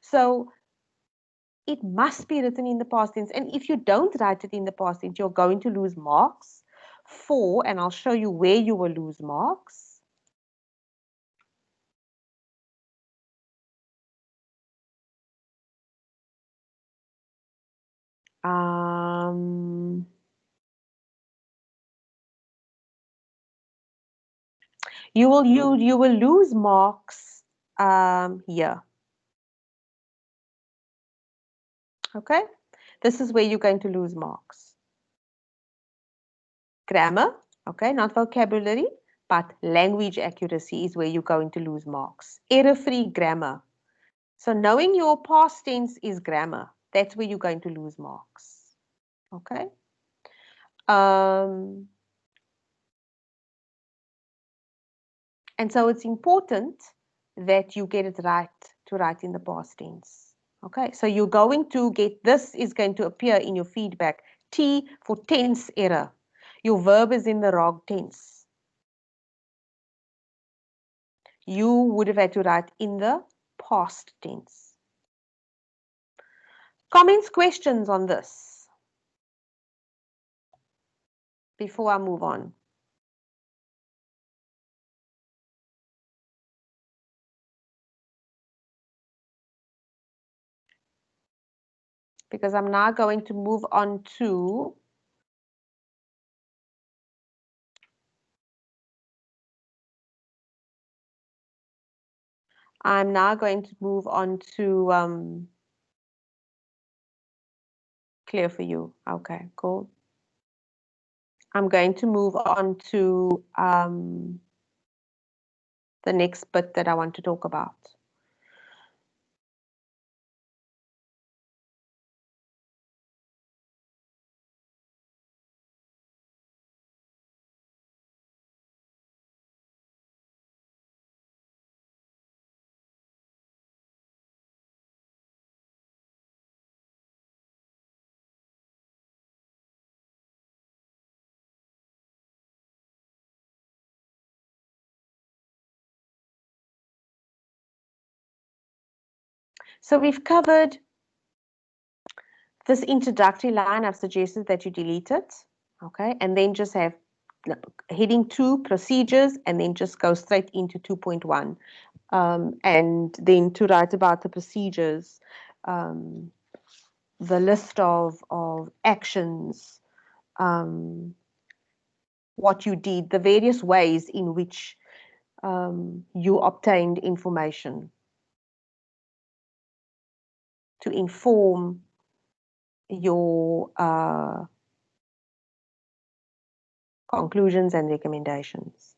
So it must be written in the past tense. And if you don't write it in the past tense, you're going to lose marks for, and I'll show you where you will lose marks. You will lose marks here. Okay, this is where you're going to lose marks. Grammar, okay, not vocabulary, but language accuracy is where you're going to lose marks. Error-free grammar. So knowing your past tense is grammar, that's where you're going to lose marks. Okay. And so it's important that you get it right to write in the past tense. Okay, so you're going to get, this is going to appear in your feedback. T for tense error. Your verb is in the wrong tense. You would have had to write in the past tense. Comments, questions on this before I move on? Because I'm now going to move on to clear for you. Okay, cool. I'm going to move on to the next bit that I want to talk about. So we've covered this introductory line. I've suggested that you delete it, okay, and then just have heading 2 procedures, and then just go straight into 2.1, and then to write about the procedures. the list of actions, what you did, the various ways in which you obtained information to inform your conclusions and recommendations.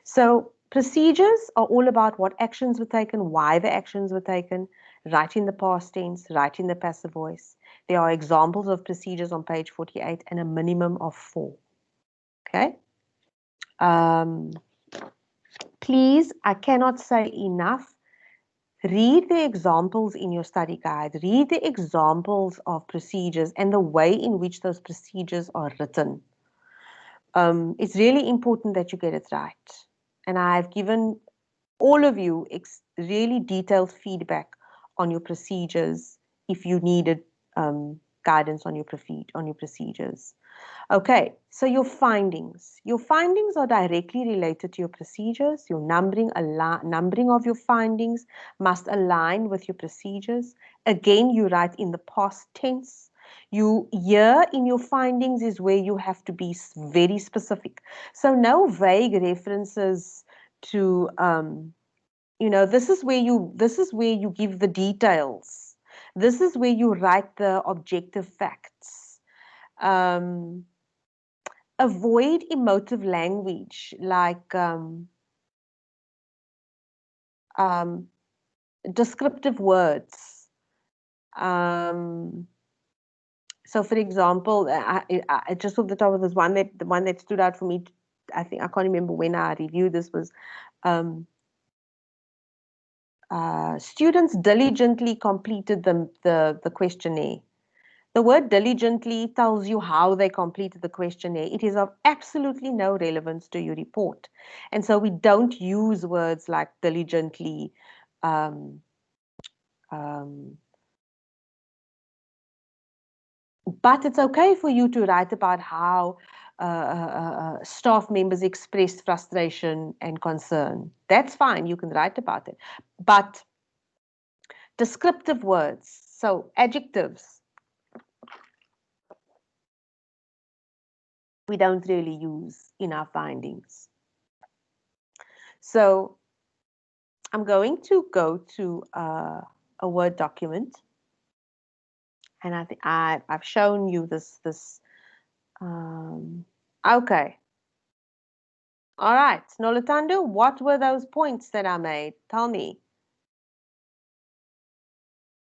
So procedures are all about what actions were taken, why the actions were taken, write in the past tense, write in the passive voice. There are examples of procedures on page 48 and a minimum of 4. Okay. Please, I cannot say enough. Read the examples in your study guide. Read the examples of procedures and the way in which those procedures are written. It's really important that you get it right. And I've given all of you really detailed feedback on your procedures if you needed guidance on your procedures. Okay, so your findings. Your findings are directly related to your procedures. Your numbering of your findings must align with your procedures. Again, you write in the past tense. Here in your findings is where you have to be very specific. So no vague references to, this is where you give the details. This is where you write the objective facts. Avoid emotive language like descriptive words. So, for example, I just off the top of this one the one that stood out for me. I think I can't remember when I reviewed this was. Students diligently completed the questionnaire. The word diligently tells you how they completed the questionnaire. It is of absolutely no relevance to your report. And so we don't use words like diligently, but it's okay for you to write about how staff members expressed frustration and concern. That's fine. You can write about it. But descriptive words, so adjectives, we don't really use in our findings. So I'm going to go to a Word document, and I think I've shown you this. Okay. All right, Noluthando, what were those points that I made? Tell me.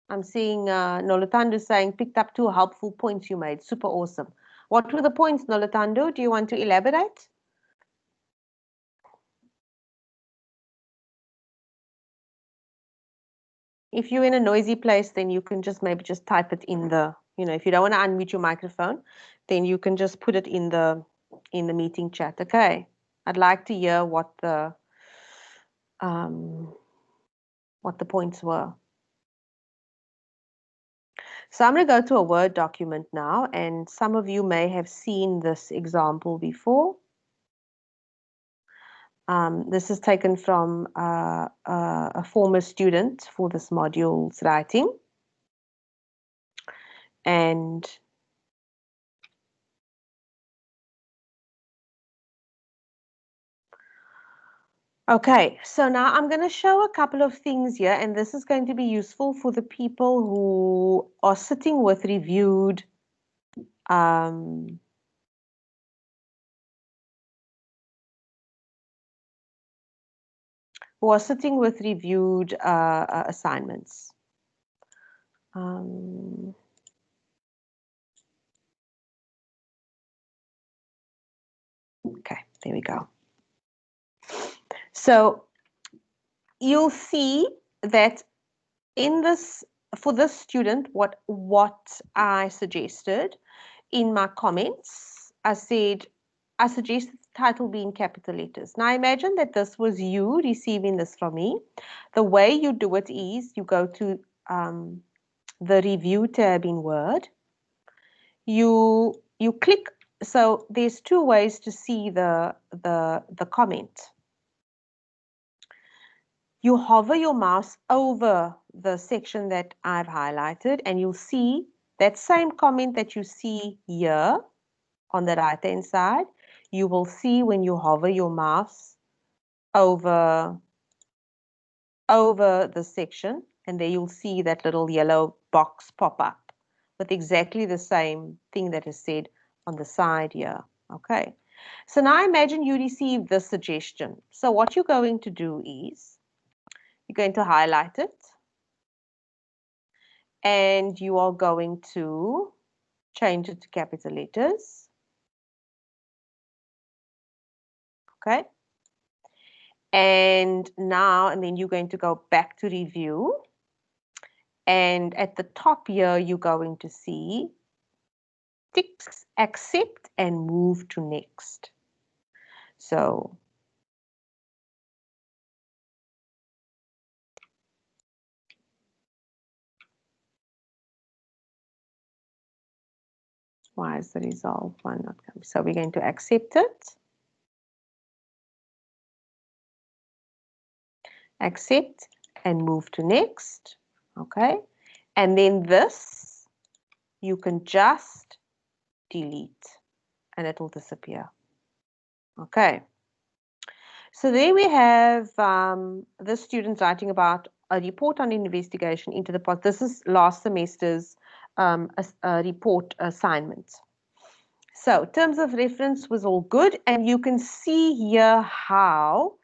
I'm seeing Noluthando saying, picked up 2 helpful points you made. Super awesome. What were the points, Noluthando? Do you want to elaborate? If you're in a noisy place, then you can just maybe just type it in the, if you don't want to unmute your microphone, then you can just put it in the meeting chat. Okay. I'd like to hear what the points were. So I'm going to go to a Word document now, and some of you may have seen this example before. This is taken from a former student for this module's writing. And okay, so now I'm going to show a couple of things here, and this is going to be useful for the people who are sitting with reviewed assignments. Okay, there we go. So you'll see that in this, for this student, what I suggested in my comments, I said, I suggested the title be in capital letters. Now imagine that this was you receiving this from me. The way you do it is you go to the review tab in Word. You click. So there's 2 ways to see the comment. You hover your mouse over the section that I've highlighted, and you'll see that same comment that you see here on the right-hand side, you will see when you hover your mouse over the section, and there you'll see that little yellow box pop up with exactly the same thing that is said on the side here. Okay, so now imagine you receive this suggestion. So what you're going to do is you're going to highlight it, and you are going to change it to capital letters. Okay, and then you're going to go back to review, and at the top here you're going to see ticks, accept, and move to next. So why is the resolve one not coming? So we're going to accept it, accept, and move to next. Okay, and then this you can just delete and it will disappear. Okay, so there we have the students writing about a report on investigation into the past. This is last semester's a report assignment. So terms of reference was all good, and you can see here how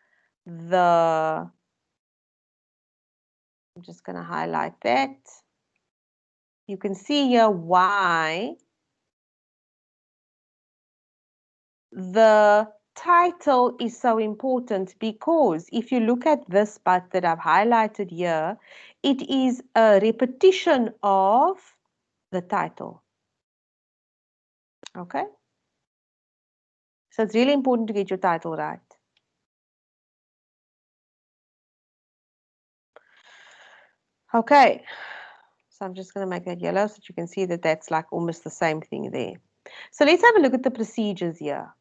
I'm just going to highlight that. You can see here why the title is so important, because if you look at this part that I've highlighted here, it is a repetition of the title. Okay? So it's really important to get your title right. Okay. So I'm just going to make that yellow so that you can see that that's like almost the same thing there. So let's have a look at the procedures here.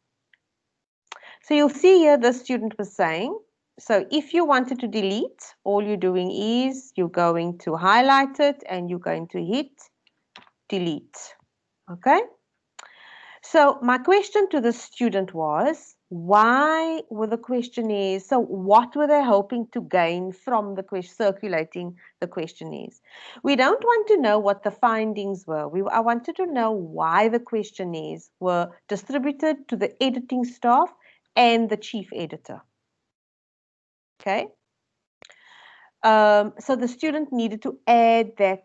So you'll see here the student was saying, so if you wanted to delete, all you're doing is you're going to highlight it and you're going to hit delete. Okay? So my question to the student was, why were the questionnaires, so what were they hoping to gain from the circulating the questionnaires? We don't want to know what the findings were. I wanted to know why the questionnaires were distributed to the editing staff and the chief editor. Okay. So the student needed to add that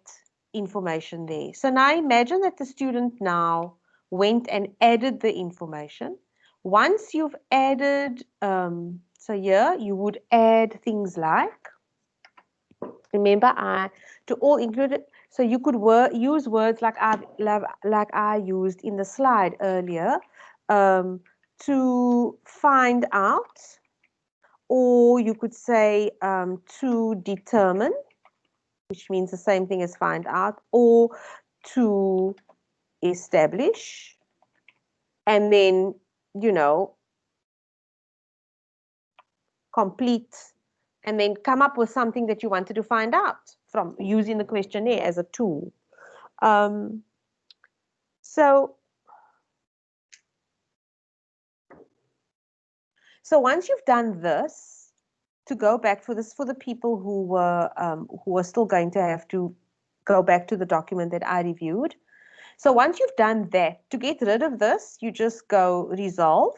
information there. So now imagine that the student now went and added the information. Once you've added, so here you would add things like, remember to all included, so you could use words like I used in the slide earlier, to find out, or you could say to determine, which means the same thing as find out, or to establish, and then, you know, complete, and then come up with something that you wanted to find out from using the questionnaire as a tool. So once you've done this, to go back for this, for the people who were still going to have to go back to the document that I reviewed. So once you've done that, to get rid of this, you just go resolve.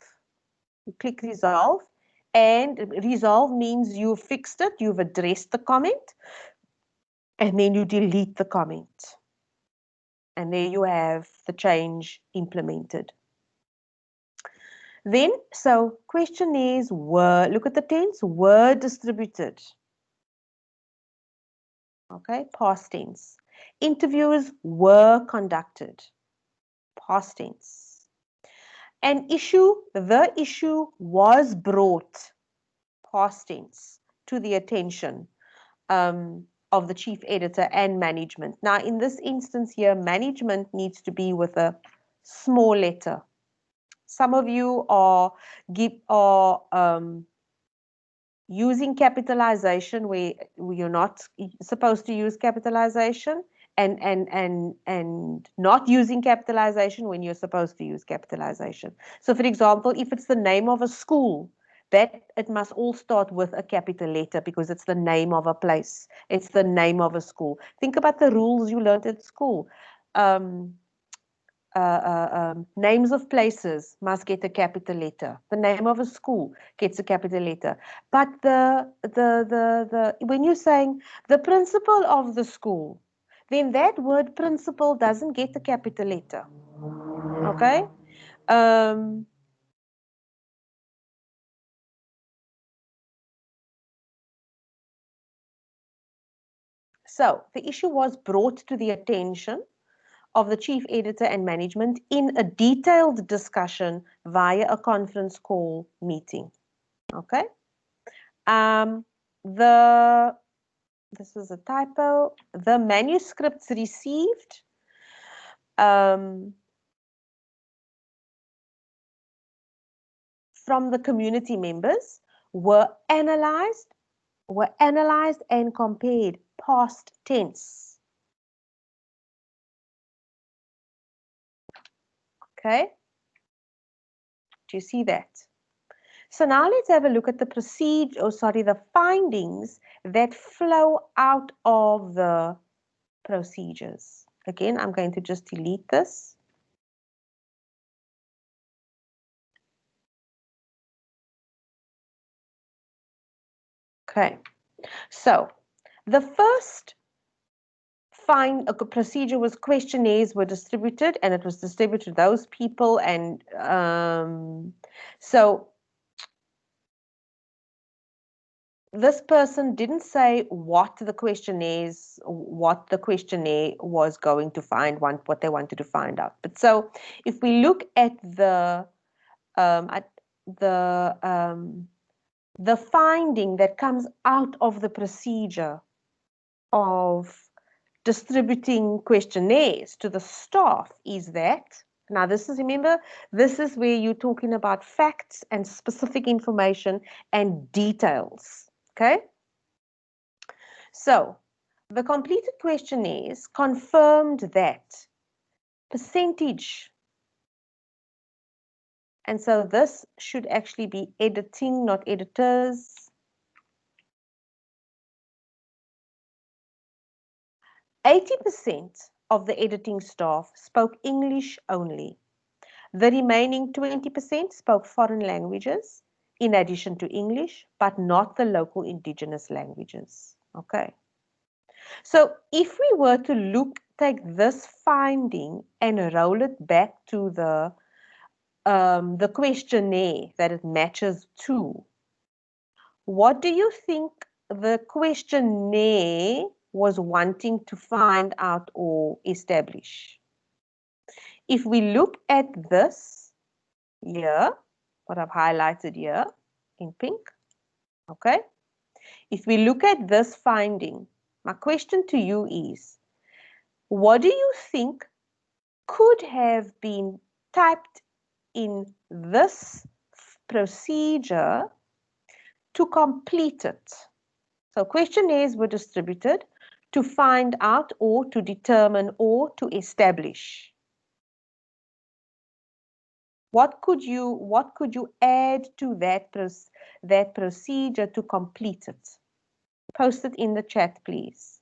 You click resolve, and resolve means you've fixed it, you've addressed the comment, and then you delete the comment. And there you have the change implemented. Then, so questionnaires were, look at the tense, were distributed. Okay, past tense. Interviews were conducted. Past tense. An issue, the issue was brought, past tense, to the attention of the chief editor and management. Now, in this instance here, management needs to be with a small letter. Some of you are using capitalization where you're not supposed to use capitalization, and not using capitalization when you're supposed to use capitalization. So for example, if it's the name of a school, that it must all start with a capital letter because it's the name of a place. It's the name of a school. Think about the rules you learned at school. Names of places must get a capital letter. The name of a school gets a capital letter. But when you're saying the principal of the school, then that word principal doesn't get a capital letter. Okay? So the issue was brought to the attention of the chief editor and management in a detailed discussion via a conference call meeting. Okay? This is a typo. The manuscripts received from the community members were analyzed and compared past tense. Okay? Do you see that? So now let's have a look at the findings that flow out of the procedures. Again, I'm going to just delete this. Okay, so the first procedure was questionnaires were distributed, and it was distributed to those people, and so this person didn't say what the questionnaire was going to find, what they wanted to find out. But so if we look at the finding that comes out of the procedure of distributing questionnaires to the staff is that, now this is, remember, this is where you're talking about facts and specific information and details, okay? So the completed questionnaires confirmed that percentage, and so this should actually be editing, not editors. 80% of the editing staff spoke English only. The remaining 20% spoke foreign languages in addition to English, but not the local indigenous languages. Okay. So if we were to take this finding and roll it back to the questionnaire that it matches to, what do you think the questionnaire was wanting to find out or establish? If we look at this here, what I've highlighted here in pink, okay? If we look at this finding, my question to you is, what do you think could have been typed in this procedure to complete it? So questionnaires were distributed to find out or to determine or to establish. What could you add to that procedure to complete it? Post it in the chat, please.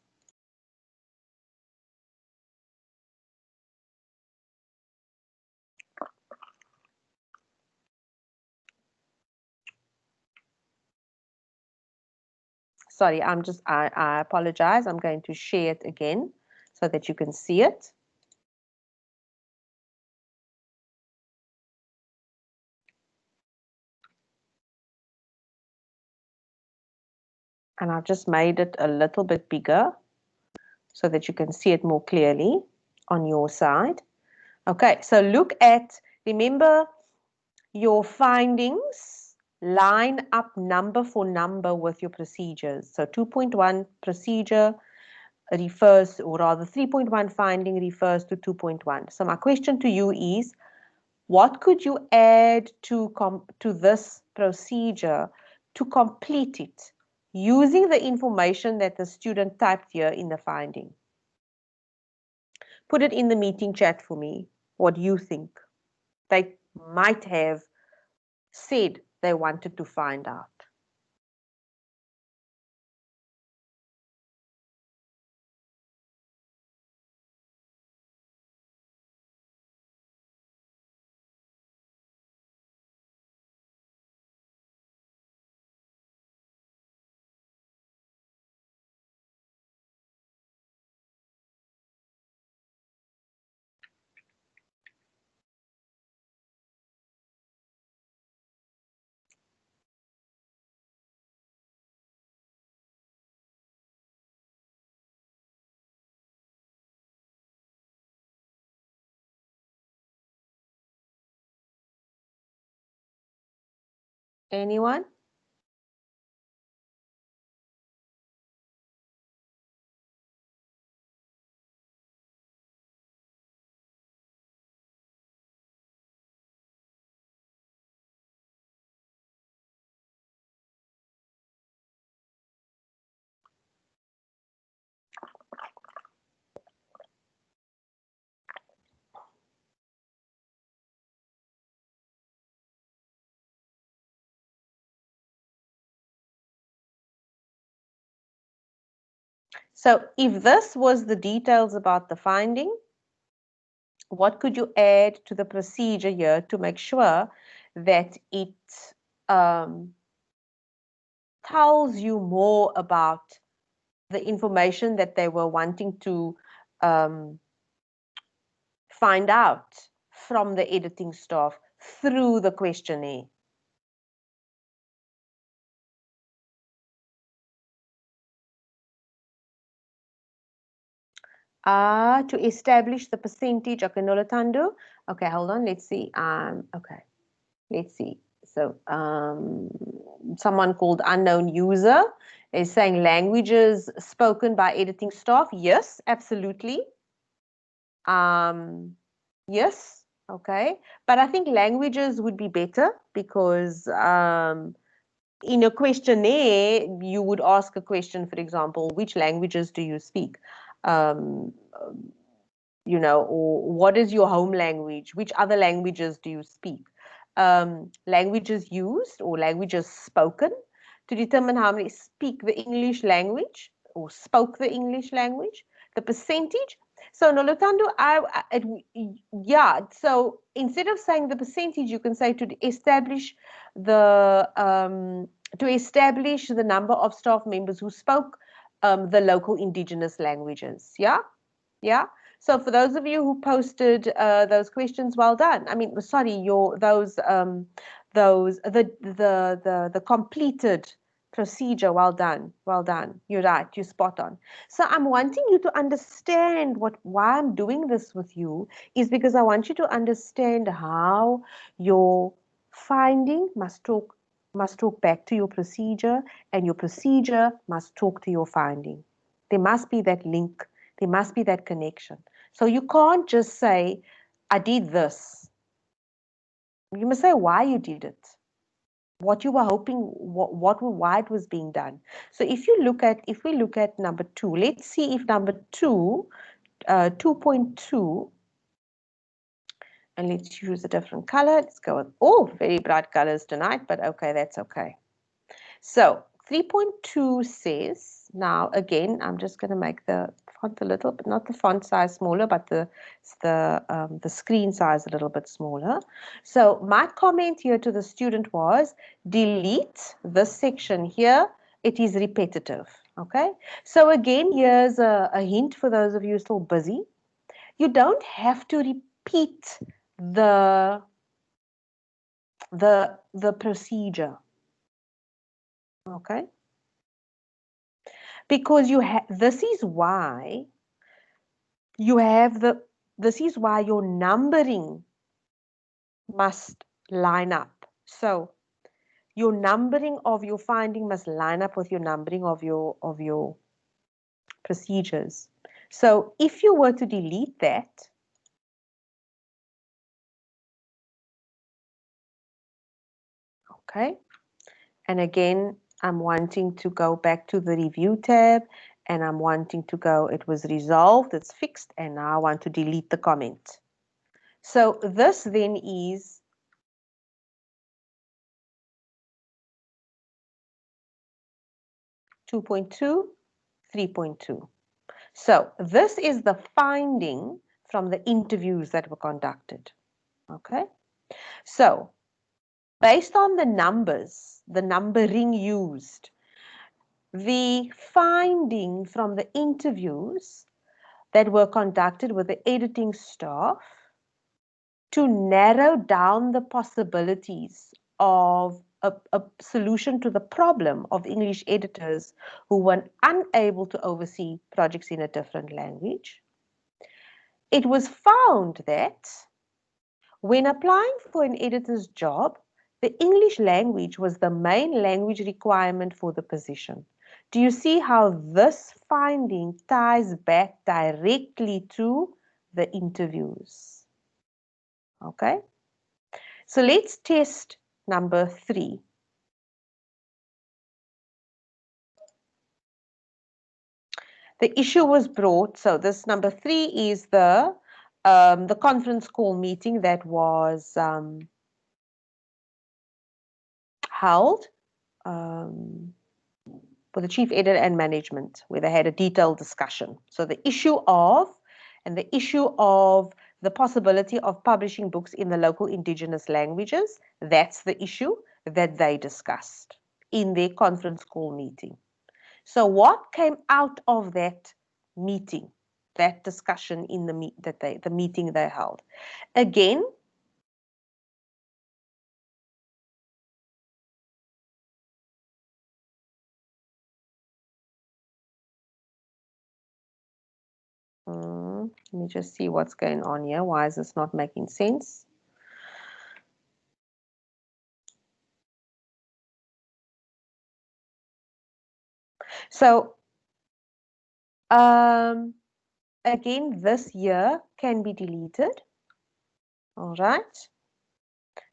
Sorry, I apologize. I'm going to share it again so that you can see it. And I've just made it a little bit bigger so that you can see it more clearly on your side. Okay, so remember your findings line up number for number with your procedures. So 2.1 procedure refers, or rather 3.1 finding refers to 2.1. So my question to you is, what could you add to this procedure to complete it using the information that the student typed here in the finding. Put it in the meeting chat for me. What do you think? They might have said they wanted to find out. Anyone? So if this was the details about the finding, what could you add to the procedure here to make sure that it tells you more about the information that they were wanting to find out from the editing staff through the questionnaire? To establish the percentage. Okay, Nolutando. Okay, hold on. Let's see. Okay, let's see. So, someone called unknown user is saying languages spoken by editing staff. Yes, absolutely. Yes. Okay, but I think languages would be better because in a questionnaire, you would ask a question, for example, which languages do you speak? You know, or what is your home language? Which other languages do you speak? Languages used or languages spoken to determine how many speak the English language or spoke the English language, the percentage. So Nolotando, yeah, so instead of saying the percentage, you can say to establish the number of staff members who spoke the local indigenous languages. Yeah. Yeah. So for those of you who posted those questions, well done. I mean, sorry, the completed procedure, well done, well done. You're right, you're spot on. So I'm wanting you to understand why I'm doing this with you is because I want you to understand how your finding must talk back to your procedure, and your procedure must talk to your finding. There must be that link. There must be that connection. So you can't just say, I did this. You must say why you did it, what you were hoping, why it was being done. So if we look at number 2, let's see if number 2, 2.2, and let's use a different color. Let's go with, very bright colors tonight, but okay, that's okay. So 3.2 says, now again, I'm just going to make the font a little bit, not the font size smaller, but the screen size a little bit smaller. So my comment here to the student was, delete this section here. It is repetitive. Okay. So again, here's a hint for those of you still busy. You don't have to repeat the procedure. Okay. Because this is why your numbering must line up. So your numbering of your finding must line up with your numbering of your procedures. So if you were to delete that, okay, And again, I'm wanting to go back to the review tab, and I'm wanting to go, it was resolved, it's fixed, and now I want to delete the comment. So this then is (2.2), 3.2. So this is the finding from the interviews that were conducted. Okay. So based on the numbers, the numbering used, the finding from the interviews that were conducted with the editing staff to narrow down the possibilities of a solution to the problem of English editors who were unable to oversee projects in a different language. It was found that when applying for an editor's job, the English language was the main language requirement for the position. Do you see how this finding ties back directly to the interviews? Okay, so let's test number 3. The issue was brought, so this number 3 is the conference call meeting that was held for the chief editor and management, where they had a detailed discussion. So the issue of the possibility of publishing books in the local indigenous languages, that's the issue that they discussed in their conference call meeting. So what came out of that meeting, that discussion in the meeting they held? Again, let me just see what's going on here. Why is this not making sense? So again, this year can be deleted. All right.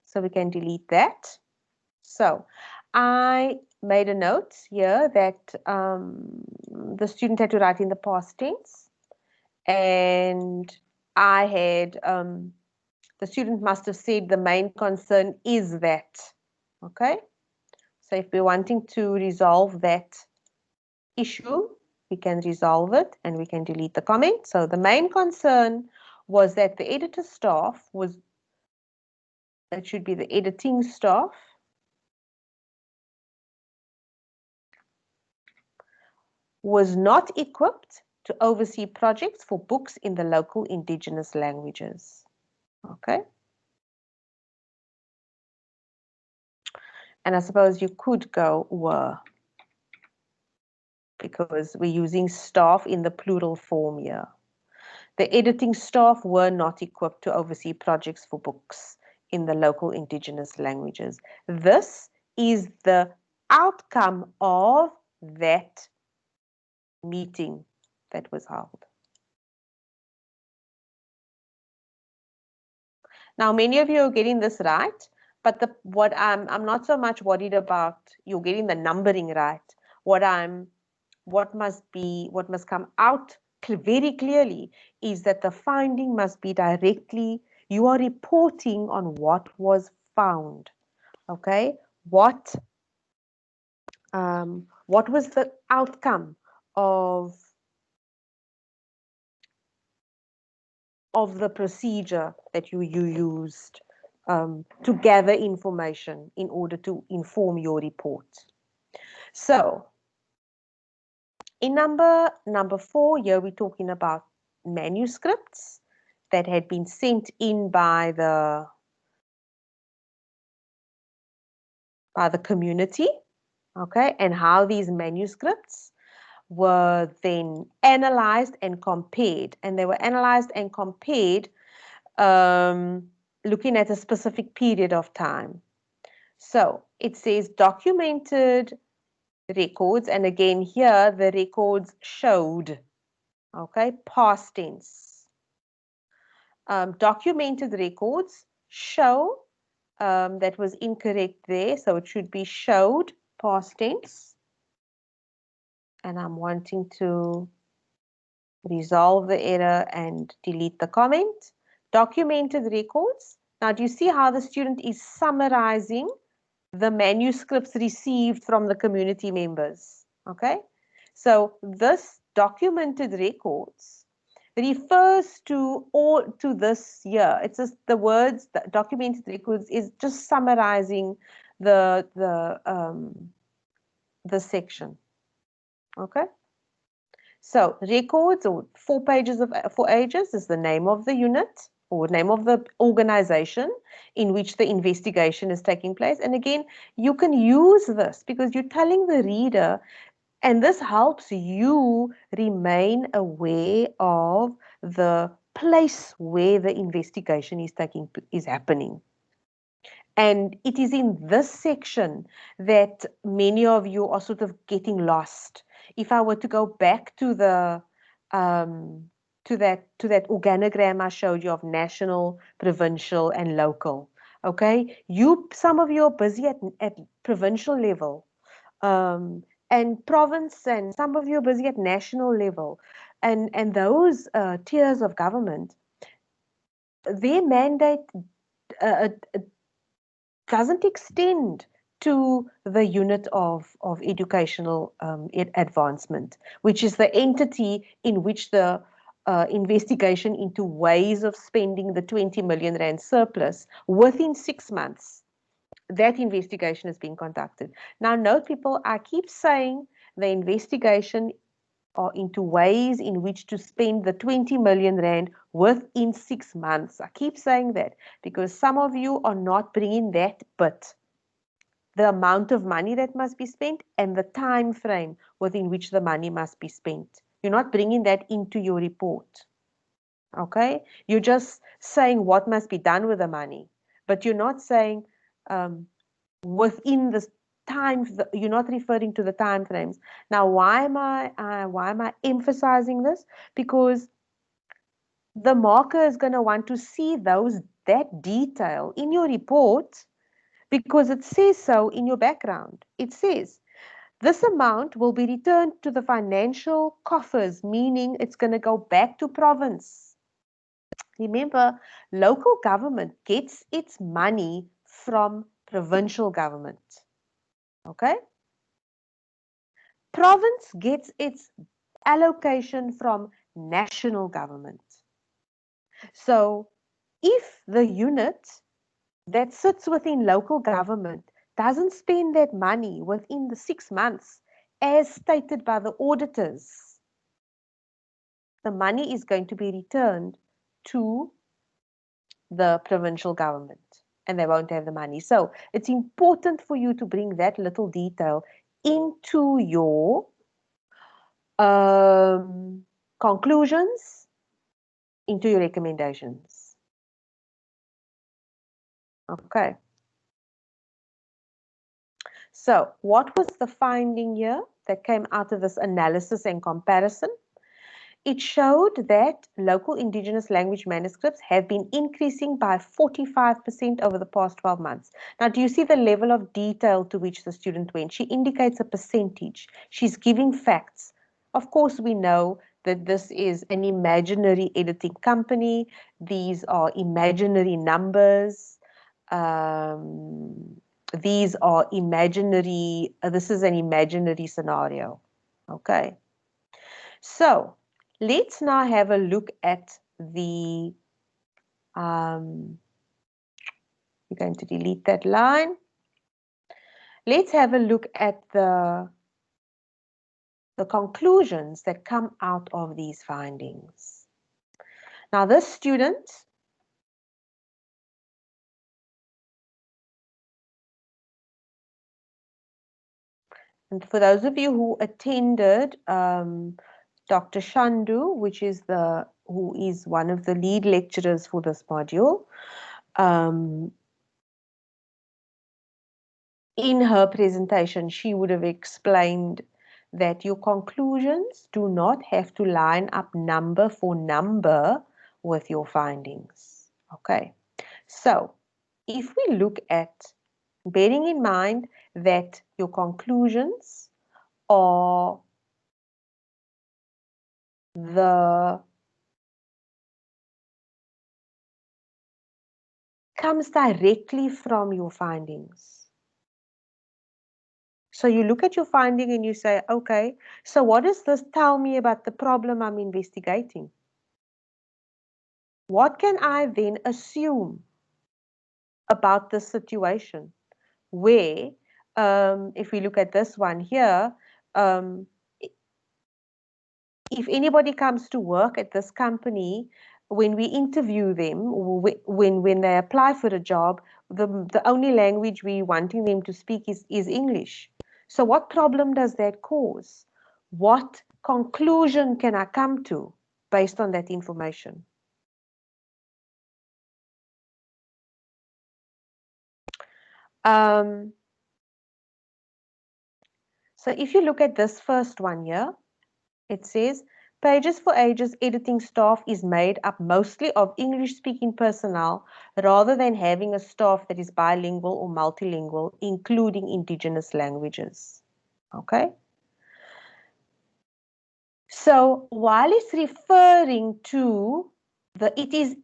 So we can delete that. So I made a note here that the student had to write in the past tense, and I had the student must have said the main concern is that. Okay. So if we're wanting to resolve that issue, we can resolve it and we can delete the comment. So the main concern was that the editor staff was, that should be the editing staff, was not equipped to oversee projects for books in the local indigenous languages. Okay. And I suppose you could go were, because we're using staff in the plural form here. The editing staff were not equipped to oversee projects for books in the local indigenous languages. This is the outcome of that meeting that was held. Now, many of you are getting this right, but what I'm not so much worried about you're getting the numbering right. What must come out very clearly is that the finding must be directly, you are reporting on what was found. Okay, what was the outcome of the procedure that you used to gather information in order to inform your report. So in number 4 here, we're talking about manuscripts that had been sent in by the community, okay, and how these manuscripts were then analyzed and compared. And they were analyzed and compared looking at a specific period of time. So it says documented records, and again here the records showed, okay, past tense. Documented records show, that was incorrect there, so it should be showed past tense, and I'm wanting to resolve the error and delete the comment. Documented records. Now, do you see how the student is summarizing the manuscripts received from the community members? Okay, so this documented records refers to all to this here. It's just the words documented records is just summarizing the section. Okay. So records or 4 pages of 4 ages is the name of the unit or name of the organization in which the investigation is taking place. And again, you can use this because you're telling the reader, and this helps you remain aware of the place where the investigation is happening. And it is in this section that many of you are sort of getting lost. If I were to go back to the to that organogram I showed you of national, provincial, and local. Okay, some of you are busy at provincial level, and province, and some of you are busy at national level, and those tiers of government, their mandate uh, doesn't extend to the unit of educational advancement, which is the entity in which the investigation into ways of spending the 20 million rand surplus within 6 months, that investigation is being conducted. Now, note, people, I keep saying the investigation or into ways in which to spend the 20 million rand within 6 months. I keep saying that because some of you are not bringing that bit, the amount of money that must be spent and the time frame within which the money must be spent. You're not bringing that into your report. Okay? You're just saying what must be done with the money, but you're not saying within the time, you're not referring to the time frames. Now, why am I emphasizing this? Because the marker is going to want to see that detail in your report, because it says so in your background. It says this amount will be returned to the financial coffers, meaning it's going to go back to province. Remember, local government gets its money from provincial government. Okay? Province gets its allocation from national government. So if the unit that sits within local government doesn't spend that money within the 6 months, as stated by the auditors, the money is going to be returned to the provincial government and they won't have the money. So it's important for you to bring that little detail into your conclusions, into your recommendations. Okay. So what was the finding here that came out of this analysis and comparison? It showed that local indigenous language manuscripts have been increasing by 45% over the past 12 months. Now, do you see the level of detail to which the student went? She indicates a percentage. She's giving facts. Of course, we know that this is an imaginary editing company. These are imaginary numbers. These are imaginary, this is an imaginary scenario. Okay. So let's now have a look at the, we're going to delete that line. Let's have a look at the conclusions that come out of these findings. Now, this student and for those of you who attended Dr. Shandu, who is one of the lead lecturers for this module, in her presentation, she would have explained that your conclusions do not have to line up number for number with your findings. Okay, so if we look at, bearing in mind that your conclusions are comes directly from your findings. So you look at your finding and you say, okay, so what does this tell me about the problem I'm investigating? What can I then assume about the situation? Where, if we look at this one here, if anybody comes to work at this company, when we interview them, when they apply for a job, the only language we're wanting them to speak is English. So what problem does that cause? What conclusion can I come to based on that information? So if you look at this first one here, it says, Pages for Ages editing staff is made up mostly of English-speaking personnel rather than having a staff that is bilingual or multilingual, including indigenous languages. Okay? So while it's referring to it is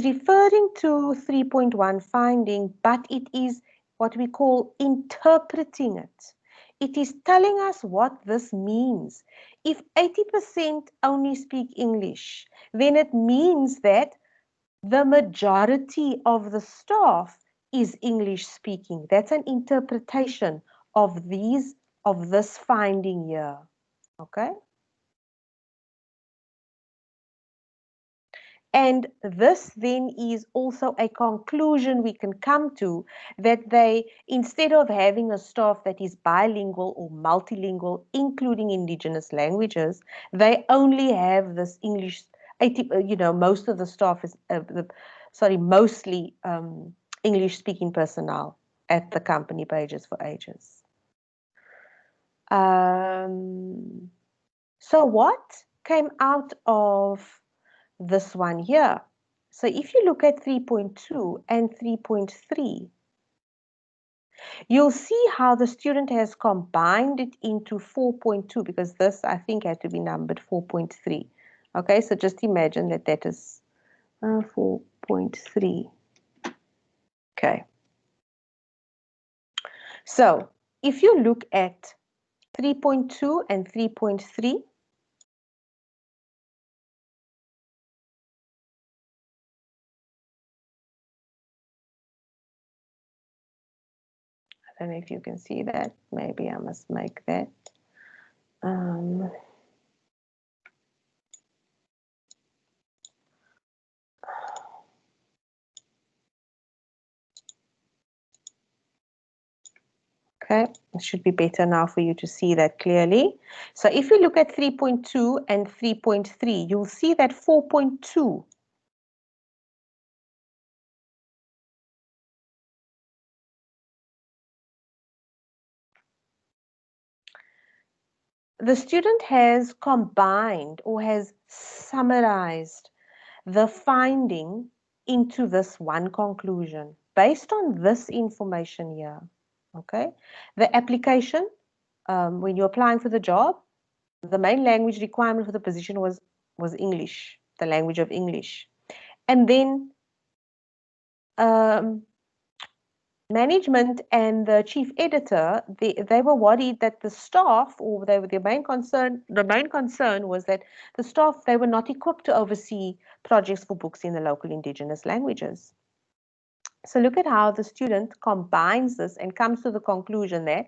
referring to 3.1 finding, but it is what we call interpreting it. It is telling us what this means. If 80% only speak English, then it means that the majority of the staff is English speaking. That's an interpretation of this finding here. Okay? And this then is also a conclusion we can come to, that they, instead of having a staff that is bilingual or multilingual, including indigenous languages, they only have this English, 80, most of the staff is, mostly English speaking personnel at the company Pages for Ages. So what came out of this one here? So if you look at 3.2 and 3.3, you'll see how the student has combined it into 4.2, because this, I think, had to be numbered 4.3. Okay, so just imagine that that is 4.3. Okay. So if you look at 3.2 and 3.3, I don't know if you can see that. Maybe I must make that. Okay, it should be better now for you to see that clearly. So if you look at 3.2 and 3.3, you'll see that 4.2 the student has combined or has summarized the finding into this one conclusion based on this information here. Okay, the application, when you're applying for the job, the main language requirement for the position was English, the language of English. And then management and the chief editor, they were worried that the staff, or their main concern was that the staff, they were not equipped to oversee projects for books in the local indigenous languages. So look at how the student combines this and comes to the conclusion that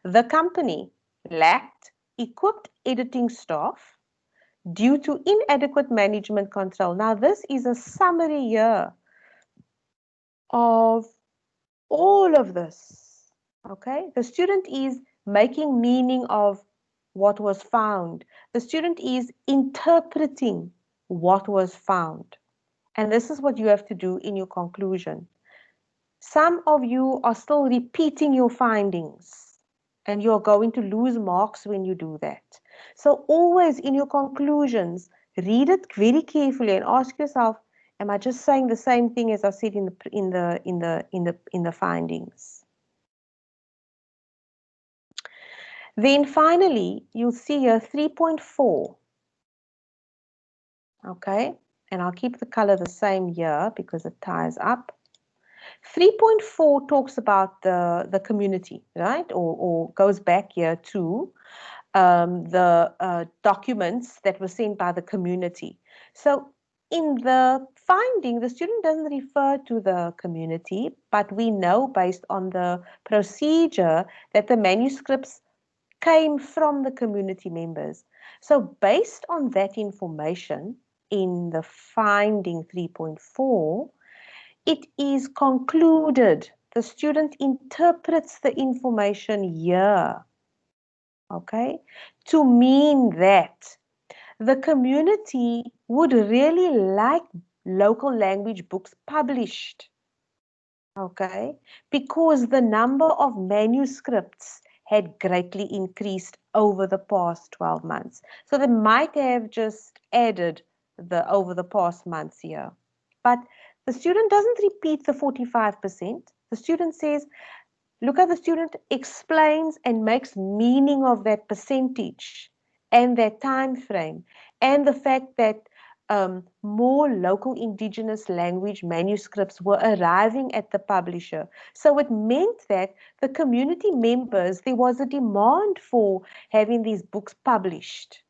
the company lacked equipped editing staff due to inadequate management control. Now, this is a summary here of all of this. Okay, the student is making meaning of what was found. The student is interpreting what was found. And this is what you have to do in your conclusion. Some of you are still repeating your findings, and you're going to lose marks when you do that. So always in your conclusions, read it very carefully and ask yourself, am I just saying the same thing as I said in the findings? Then finally, you'll see here 3.4. Okay, and I'll keep the color the same here because it ties up. 3.4 talks about the community, right? Or goes back here to the documents that were sent by the community. So in the finding, the student doesn't refer to the community, but we know based on the procedure that the manuscripts came from the community members. So based on that information in the finding 3.4, it is concluded the student interprets the information here, okay, to mean that the community would really like local language books published, okay, because the number of manuscripts had greatly increased over the past 12 months. So they might have just added the over the past months here. But the student doesn't repeat the 45%. The student says, look how the student explains and makes meaning of that percentage and that time frame and the fact that more local indigenous language manuscripts were arriving at the publisher. So it meant that the community members, there was a demand for having these books published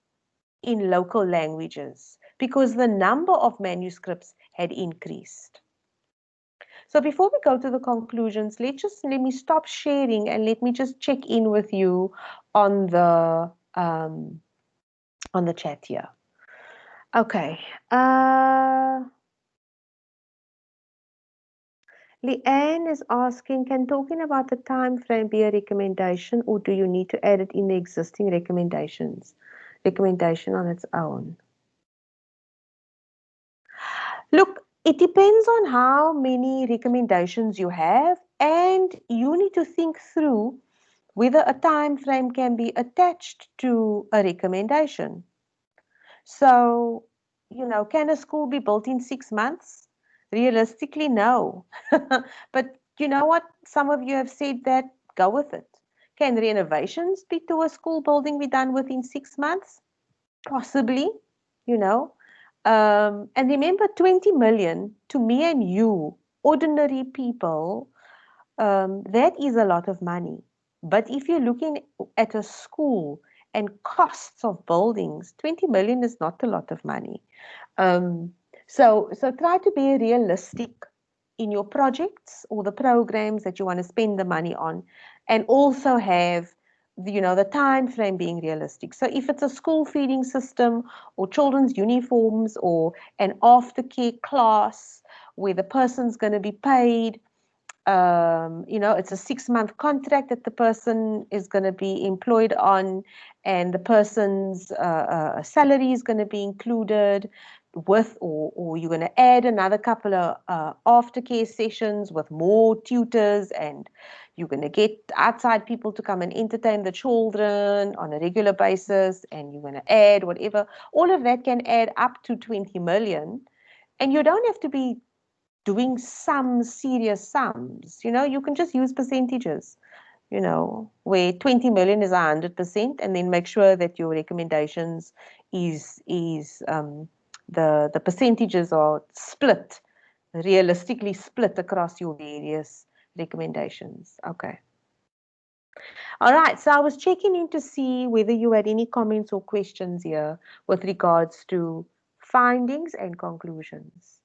in local languages because the number of manuscripts had increased. So before we go to the conclusions, let me stop sharing and let me just check in with you on the chat here. Okay. Leanne is asking, can talking about the time frame be a recommendation, or do you need to add it in the existing recommendation on its own? Look, it depends on how many recommendations you have, and you need to think through whether a time frame can be attached to a recommendation. So, can a school be built in 6 months? Realistically, no. But you know what? Some of you have said that, go with it. Can renovations be to a school building be done within 6 months? Possibly, you know. And remember, 20 million to me and you, ordinary people, that is a lot of money. But if you're looking at a school and costs of buildings, 20 million is not a lot of money. Um, so try to be realistic in your projects or the programs that you want to spend the money on, and also have the time frame being realistic. So if it's a school feeding system or children's uniforms or an aftercare class where the person's going to be paid, it's a 6-month contract that the person is going to be employed on, and the person's salary is going to be included with, or you're going to add another couple of aftercare sessions with more tutors, and you're going to get outside people to come and entertain the children on a regular basis, and you're going to add whatever. All of that can add up to 20 million, and you don't have to be doing some serious sums. You can just use percentages, where 20 million is 100%, and then make sure that your recommendations is the percentages are split, realistically split across your various recommendations. Okay. All right. So I was checking in to see whether you had any comments or questions here with regards to findings and conclusions.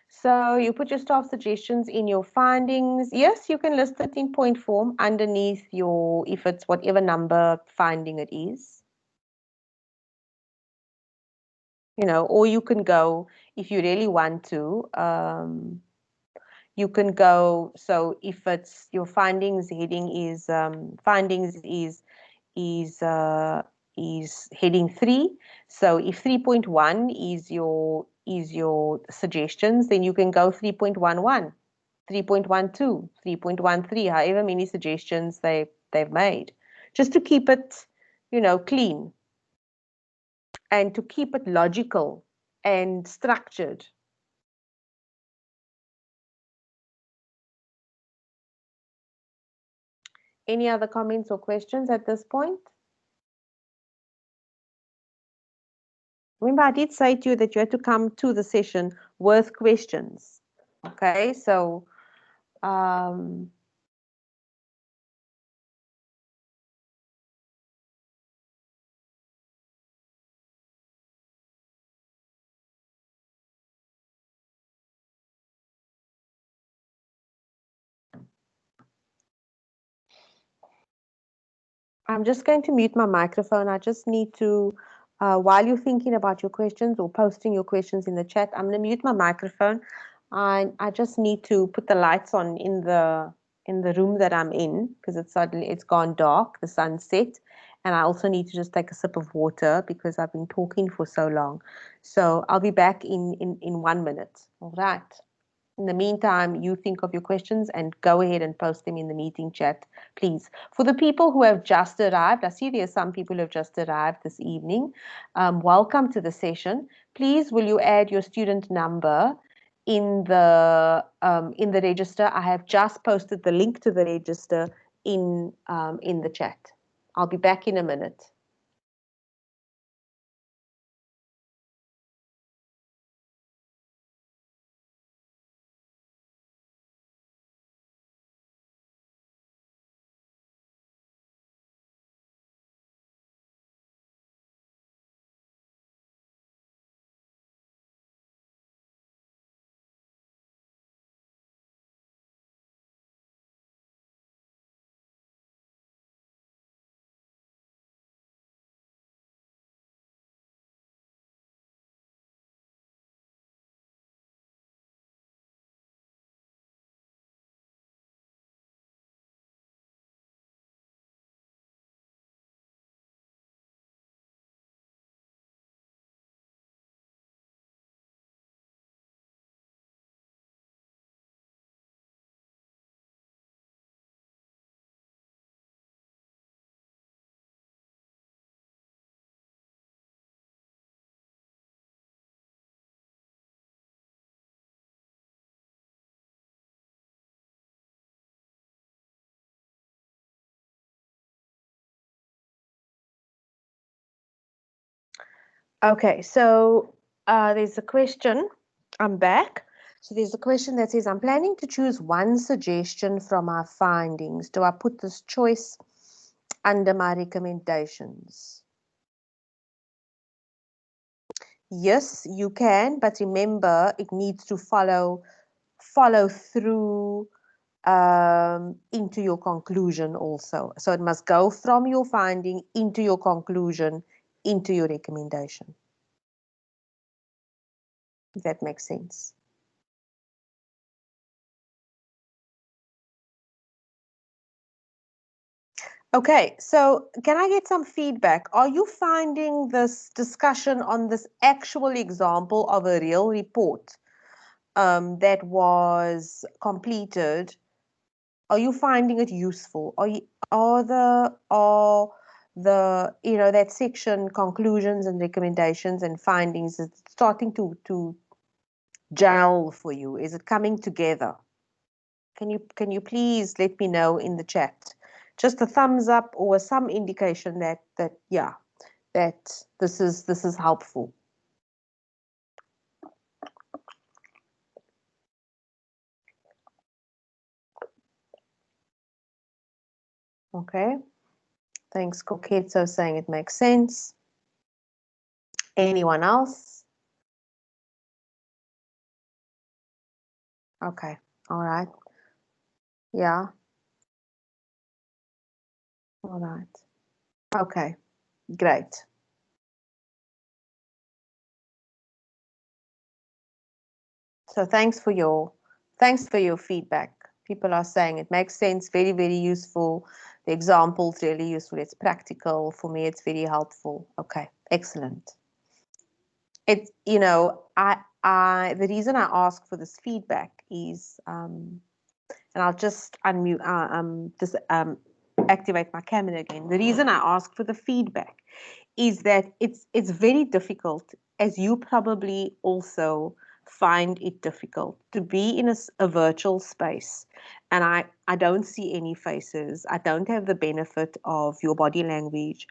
So you put your staff suggestions in your findings. Yes, you can list it in point form underneath if it's whatever number finding it is. Or you can go, if you really want to, you can go, so if it's your findings heading is, is heading 3. So if 3.1 is your suggestions, then you can go 3.11. 3.12, 3.13, however many suggestions they've made, just to keep it, clean and to keep it logical and structured. Any other comments or questions at this point? Remember, I did say to you that you had to come to the session with questions. Okay, so I'm just going to mute my microphone. I just need to, while you're thinking about your questions or posting your questions in the chat, I'm going to mute my microphone. I just need to put the lights on in the room that I'm in because it's gone dark, the sun's set, and I also need to just take a sip of water because I've been talking for so long. So I'll be back in 1 minute. All right. In the meantime, you think of your questions and go ahead and post them in the meeting chat, please. For the people who have just arrived, I see there are some people who have just arrived this evening. Welcome to the session. Please, will you add your student number in the register? I have just posted the link to the register in the chat. I'll be back in a minute. Okay, so there's a question. I'm back. So there's a question that says, I'm planning to choose one suggestion from our findings. Do I put this choice under my recommendations? Yes, you can, but remember it needs to follow through into your conclusion also. So it must go from your finding into your conclusion, into your recommendation. If that makes sense. Okay, so can I get some feedback? Are you finding this discussion on this actual example of a real report that was completed? Are you finding it useful? Are the that section conclusions and recommendations and findings is starting to gel for you? Is it coming together? Can you please let me know in the chat? Just a thumbs up or some indication that yeah, that this is helpful. Okay. Thanks, Koketso, saying it makes sense. Anyone else? Okay. All right. Yeah. All right. Okay. Great. So thanks for your feedback. People are saying it makes sense, very, very useful. The example's really useful. It's practical. For me, it's very helpful. Okay, excellent. It's, the reason I ask for this feedback is And I'll just unmute, activate my camera again. The reason I ask for the feedback is that it's very difficult, as you probably also find it difficult, to be in a virtual space, and I don't see any faces. I don't have the benefit of your body language.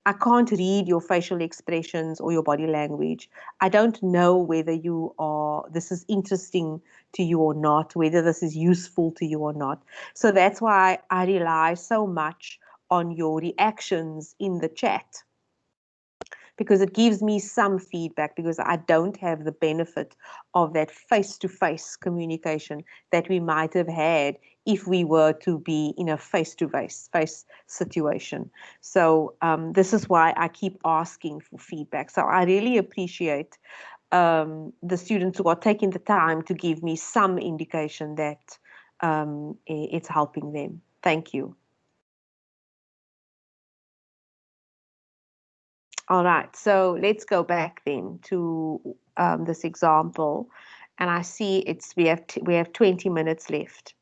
I can't read your facial expressions or your body language. I don't know whether this is interesting to you or not, whether this is useful to you or not. So that's why I rely so much on your reactions in the chat, because it gives me some feedback, because I don't have the benefit of that face-to-face communication that we might have had if we were to be in a face-to-face situation. So this is why I keep asking for feedback. So I really appreciate the students who are taking the time to give me some indication that it's helping them. Thank you. All right, so let's go back then to this example, and I see we have 20 minutes left,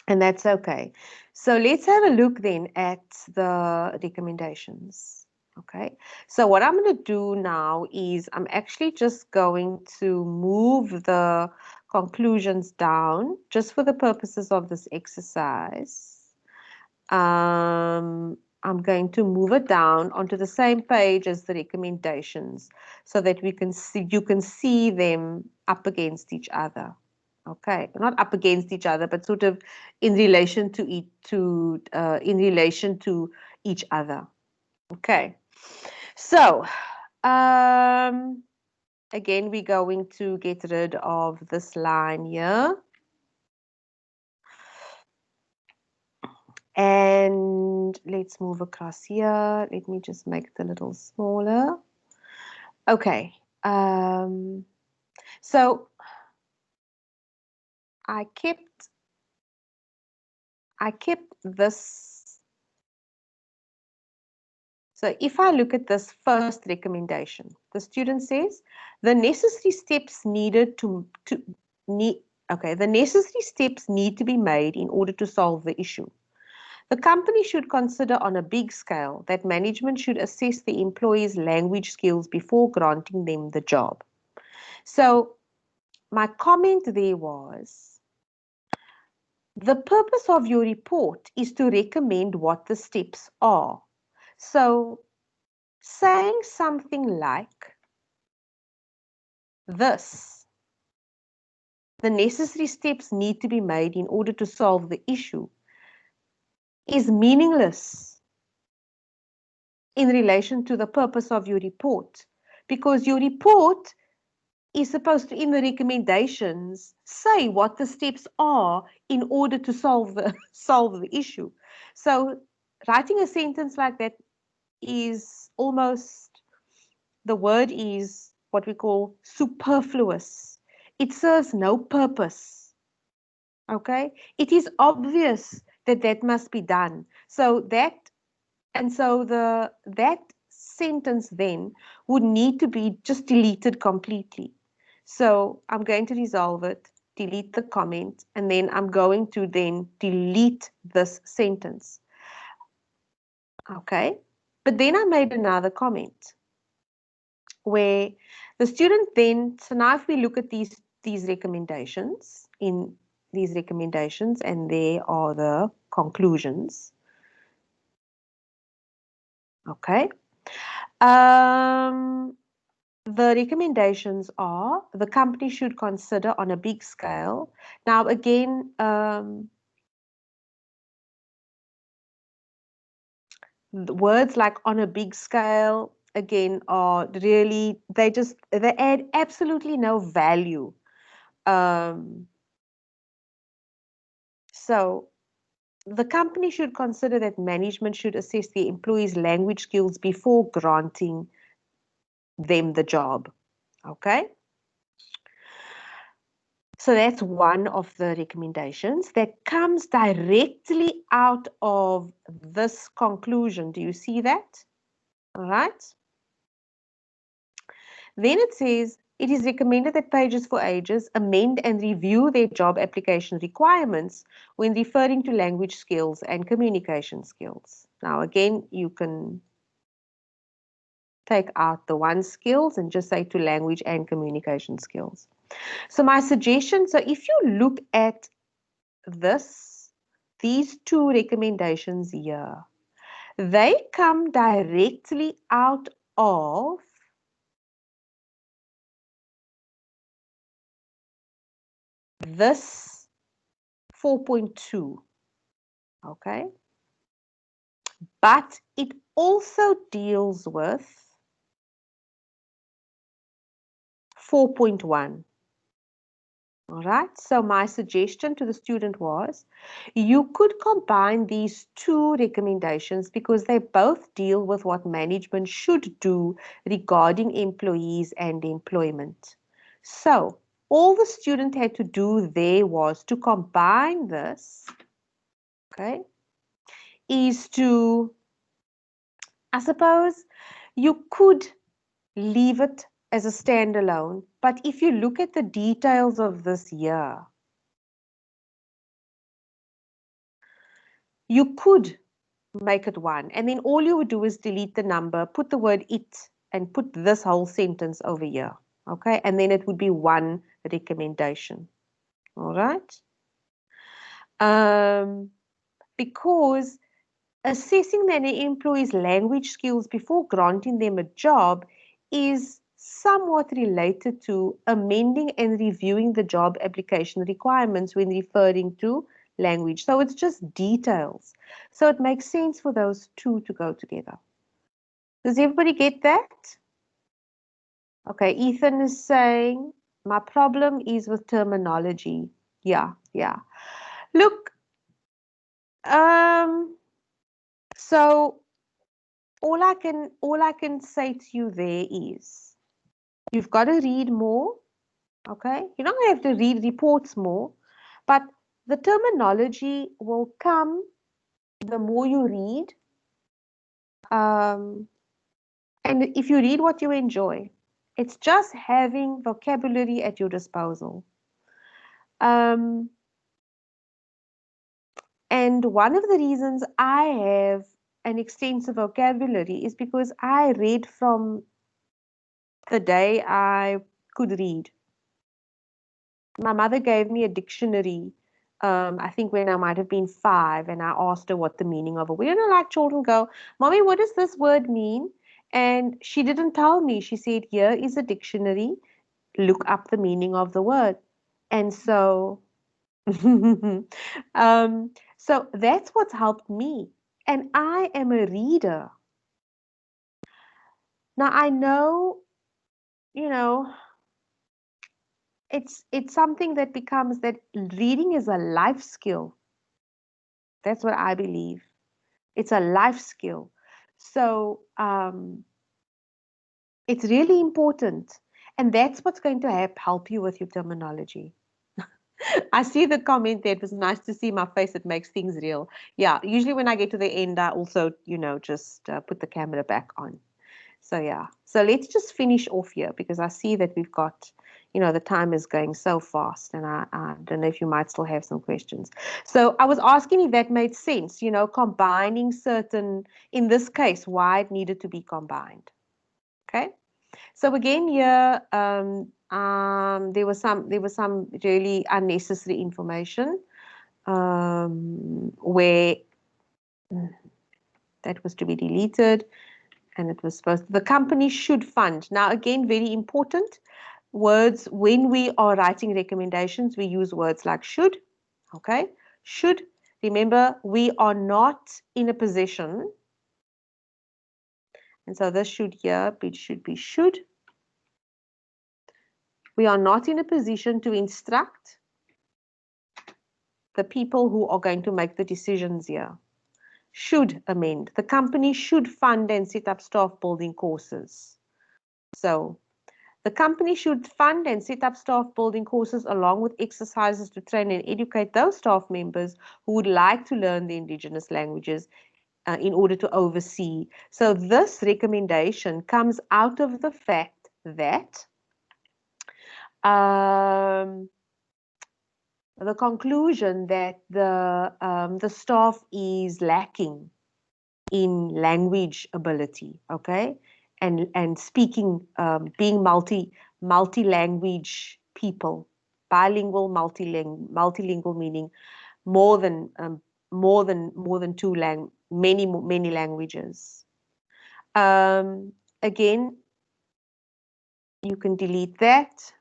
and that's okay. So let's have a look then at the recommendations. Okay, so what I'm going to do now is I'm actually just going to move the conclusions down just for the purposes of this exercise. I'm going to move it down onto the same page as the recommendations so that you can see them up against each other. Okay, not up against each other, but sort of in relation to each other. Okay, so again, we're going to get rid of this line here. And let's move across here. Let me just make it a little smaller. Okay. So I kept this. So if I look at this first recommendation, the student says the necessary steps the necessary steps need to be made in order to solve the issue. The company should consider on a big scale that management should assess the employees' language skills before granting them the job. So my comment there was, the purpose of your report is to recommend what the steps are. So saying something like this, the necessary steps need to be made in order to solve the issue, is meaningless in relation to the purpose of your report, because your report is supposed to, in the recommendations, say what the steps are in order to solve the issue. So writing a sentence like that is almost, the word is what we call superfluous. It serves no purpose. Okay? It is obvious that that must be done. So that sentence then would need to be just deleted completely. So I'm going to resolve it, delete the comment, and then I'm going to then delete this sentence. Okay, but then I made another comment where the student then, so now if we look at these recommendations, and there are the conclusions. Okay. The recommendations are the company should consider on a big scale. Now, again, the words like on a big scale, again, are really, they add absolutely no value. So the company should consider that management should assess the employees' language skills before granting them the job. Okay. So that's one of the recommendations that comes directly out of this conclusion. Do you see that? All right. Then it says it is recommended that Pages for Ages amend and review their job application requirements when referring to language skills and communication skills. Now, again, you can take out the one skills and just say to language and communication skills. So my suggestion, so if you look at these two recommendations here, they come directly out of this 4.2, okay? But it also deals with 4.1. All right, so my suggestion to the student was you could combine these two recommendations because they both deal with what management should do regarding employees and employment. So all the student had to do there was to combine this, okay, is to, I suppose you could leave it as a standalone, but if you look at the details of this year, you could make it one. And then all you would do is delete the number, put the word it, and put this whole sentence over here. Okay, and then it would be one recommendation. All right. Because assessing an employee's language skills before granting them a job is somewhat related to amending and reviewing the job application requirements when referring to language. So it's just details. So it makes sense for those two to go together. Does everybody get that? Okay, Ethan is saying, my problem is with terminology. Yeah. Look, so all I can say to you there is you've got to read more. Okay, you're not going to have to read reports more, but the terminology will come the more you read. And if you read what you enjoy, it's just having vocabulary at your disposal. And one of the reasons I have an extensive vocabulary is because I read from the day I could read. My mother gave me a dictionary, I think when I might have been 5, and I asked her what the meaning of it. We don't like children go, Mommy, what does this word mean? And she didn't tell me. She said, here is a dictionary. Look up the meaning of the word. And so, so that's what's helped me. And I am a reader. Now I know, you know, it's something that becomes that reading is a life skill. That's what I believe. It's a life skill. So it's really important. And that's what's going to help you with your terminology. I see the comment there. It was nice to see my face. It makes things real. Yeah, usually when I get to the end, I also, just put the camera back on. So yeah, so let's just finish off here because I see that we've got, the time is going so fast, and I don't know if you might still have some questions. So I was asking if that made sense, combining certain, in this case, why it needed to be combined. Okay, so again here, there was some really unnecessary information where that was to be deleted. And it was supposed to, the company should fund. Now, again, very important words. When we are writing recommendations, we use words like should. Okay, should. Remember, we are not in a position. And so this should here, it should be should. We are not in a position to instruct the people who are going to make the decisions here. Should amend. The company should fund and set up staff building courses. So the company should fund and set up staff building courses along with exercises to train and educate those staff members who would like to learn the indigenous languages in order to oversee. So this recommendation comes out of the fact that The conclusion that the staff is lacking in language ability, okay, and speaking, being multi-language people, bilingual, multilingual meaning more than many languages. Again, you can delete that.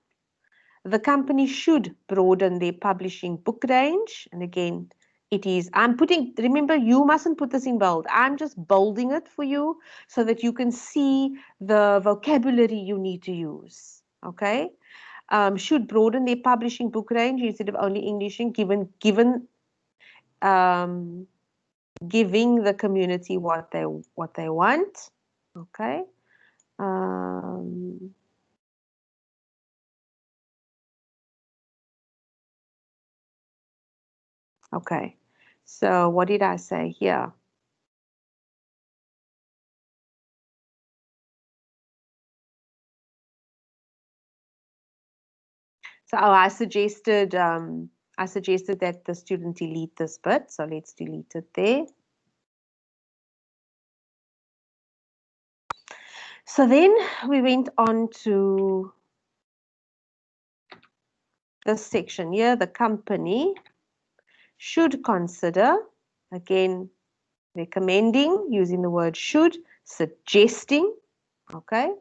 The company should broaden their publishing book range. And again, remember, you mustn't put this in bold. I'm just bolding it for you so that you can see the vocabulary you need to use. Okay? Should broaden their publishing book range instead of only English, giving the community what they want. Okay? Okay, so what did I say here? So I suggested that the student delete this bit. So let's delete it there. So then we went on to this section here. The company should consider, again, recommending, using the word should, suggesting, okay,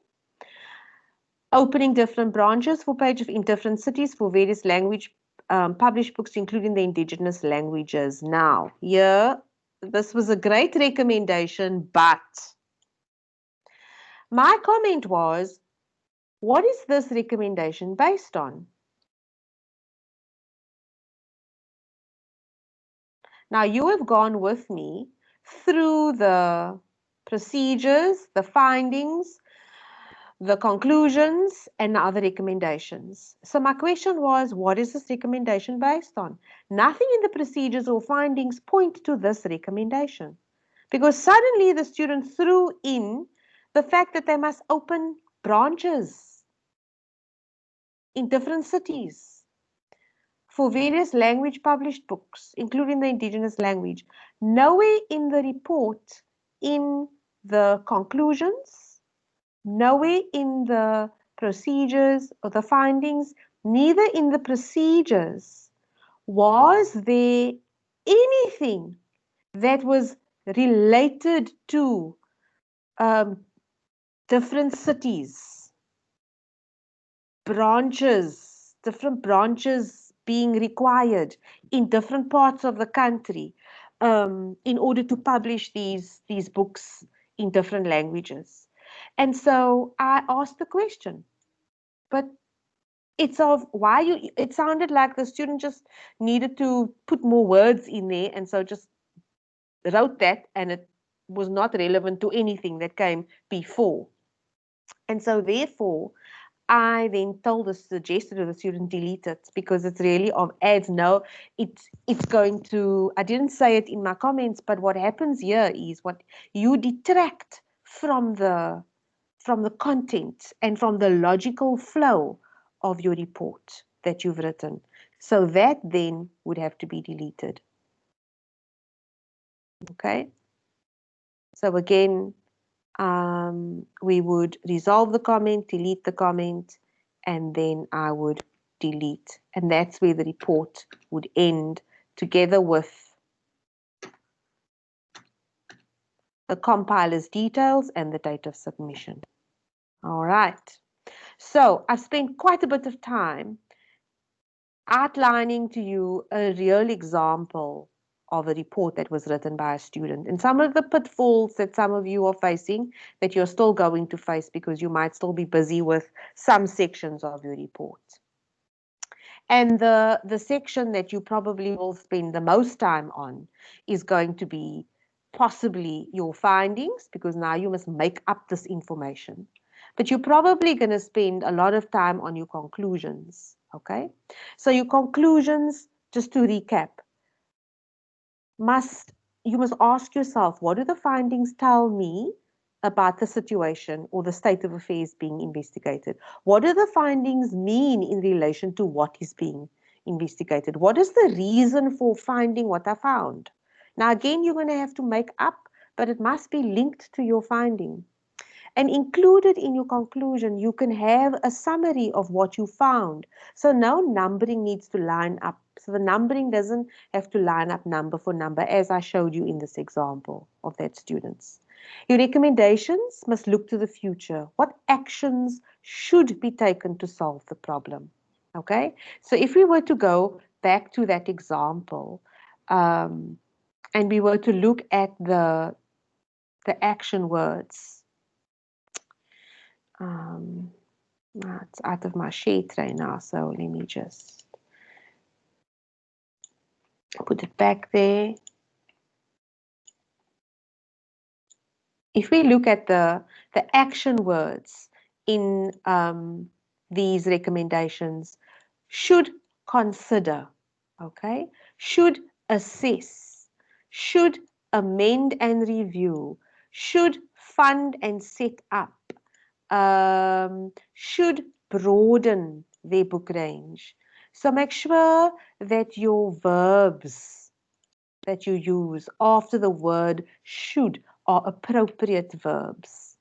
opening different branches for pages in different cities for various language published books, including the indigenous languages. Now, here, this was a great recommendation, but my comment was, what is this recommendation based on? Now, you have gone with me through the procedures, the findings, the conclusions, and now the recommendations. So my question was, what is this recommendation based on? Nothing in the procedures or findings point to this recommendation, because suddenly the student threw in the fact that they must open branches in different cities for various language published books, including the indigenous language. Nowhere in the report, in the conclusions, nowhere in the procedures or the findings, neither in the procedures was there anything that was related to different cities, branches, different branches being required in different parts of the country in order to publish these books in different languages. And so I asked the question, but it's of why you, it sounded like the student just needed to put more words in there, and so just wrote that, and it was not relevant to anything that came before. And so therefore, I then suggested to the student delete it, because it's really of adds no, it's going to, I didn't say it in my comments, but what happens here is what you detract from the content and from the logical flow of your report that you've written. So that then would have to be deleted. Okay. So again, we would resolve the comment, delete the comment, and then I would delete. And that's where the report would end, together with the compiler's details and the date of submission. All right. So I've spent quite a bit of time outlining to you a real example of a report that was written by a student, and some of the pitfalls that some of you are facing, that you're still going to face because you might still be busy with some sections of your report. And the section that you probably will spend the most time on is going to be possibly your findings, because now you must make up this information. But you're probably going to spend a lot of time on your conclusions, okay? So your conclusions, just to recap, you must ask yourself, what do the findings tell me about the situation or the state of affairs being investigated? What do the findings mean in relation to what is being investigated? What is the reason for finding what I found? Now, again, you're going to have to make up, but it must be linked to your finding. And included in your conclusion, you can have a summary of what you found. So no numbering needs to line up. So the numbering doesn't have to line up number for number, as I showed you in this example of that students. Your recommendations must look to the future. What actions should be taken to solve the problem? Okay, so if we were to go back to that example, and we were to look at the action words, it's out of my share tray now, so let me just put it back there. If we look at the action words in these recommendations, should consider, okay, should assess, should amend and review, should fund and set up, should broaden their book range. So make sure that your verbs that you use after the word should are appropriate verbs.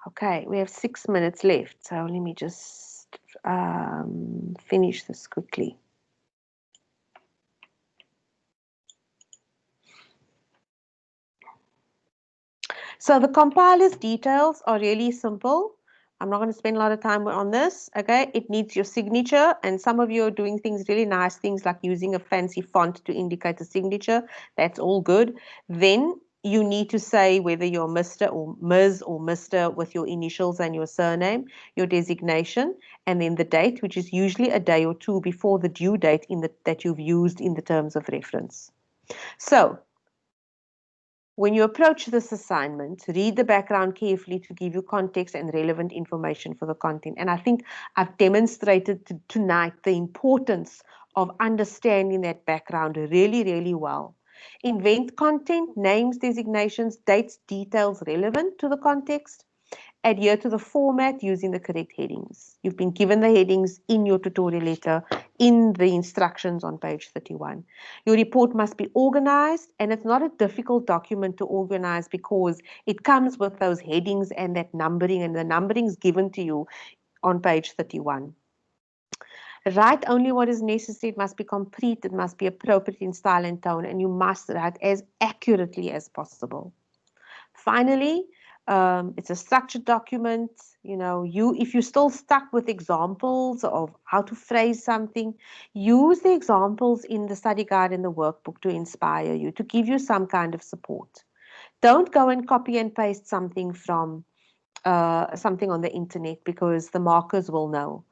Okay, we have 6 minutes left, so let me just finish this quickly. So the compiler's details are really simple. I'm not going to spend a lot of time on this, okay? It needs your signature, and some of you are doing things, really nice things like using a fancy font to indicate a signature. That's all good. Then you need to say whether you're Mr. or Ms. or Mr. with your initials and your surname, your designation, and then the date, which is usually a day or two before the due date that you've used in the terms of reference. So when you approach this assignment, read the background carefully to give you context and relevant information for the content. And I think I've demonstrated tonight the importance of understanding that background really, really well. Invent content, names, designations, dates, details relevant to the context. Adhere to the format using the correct headings. You've been given the headings in your tutorial letter, in the instructions on page 31. Your report must be organized, and it's not a difficult document to organize because it comes with those headings and that numbering, and the numbering is given to you on page 31. Write only what is necessary. It must be complete. It must be appropriate in style and tone, and you must write as accurately as possible. Finally, it's a structured document. You know, if you're still stuck with examples of how to phrase something, use the examples in the study guide and the workbook to inspire you, to give you some kind of support. Don't go and copy and paste something from something on the internet, because the markers will know.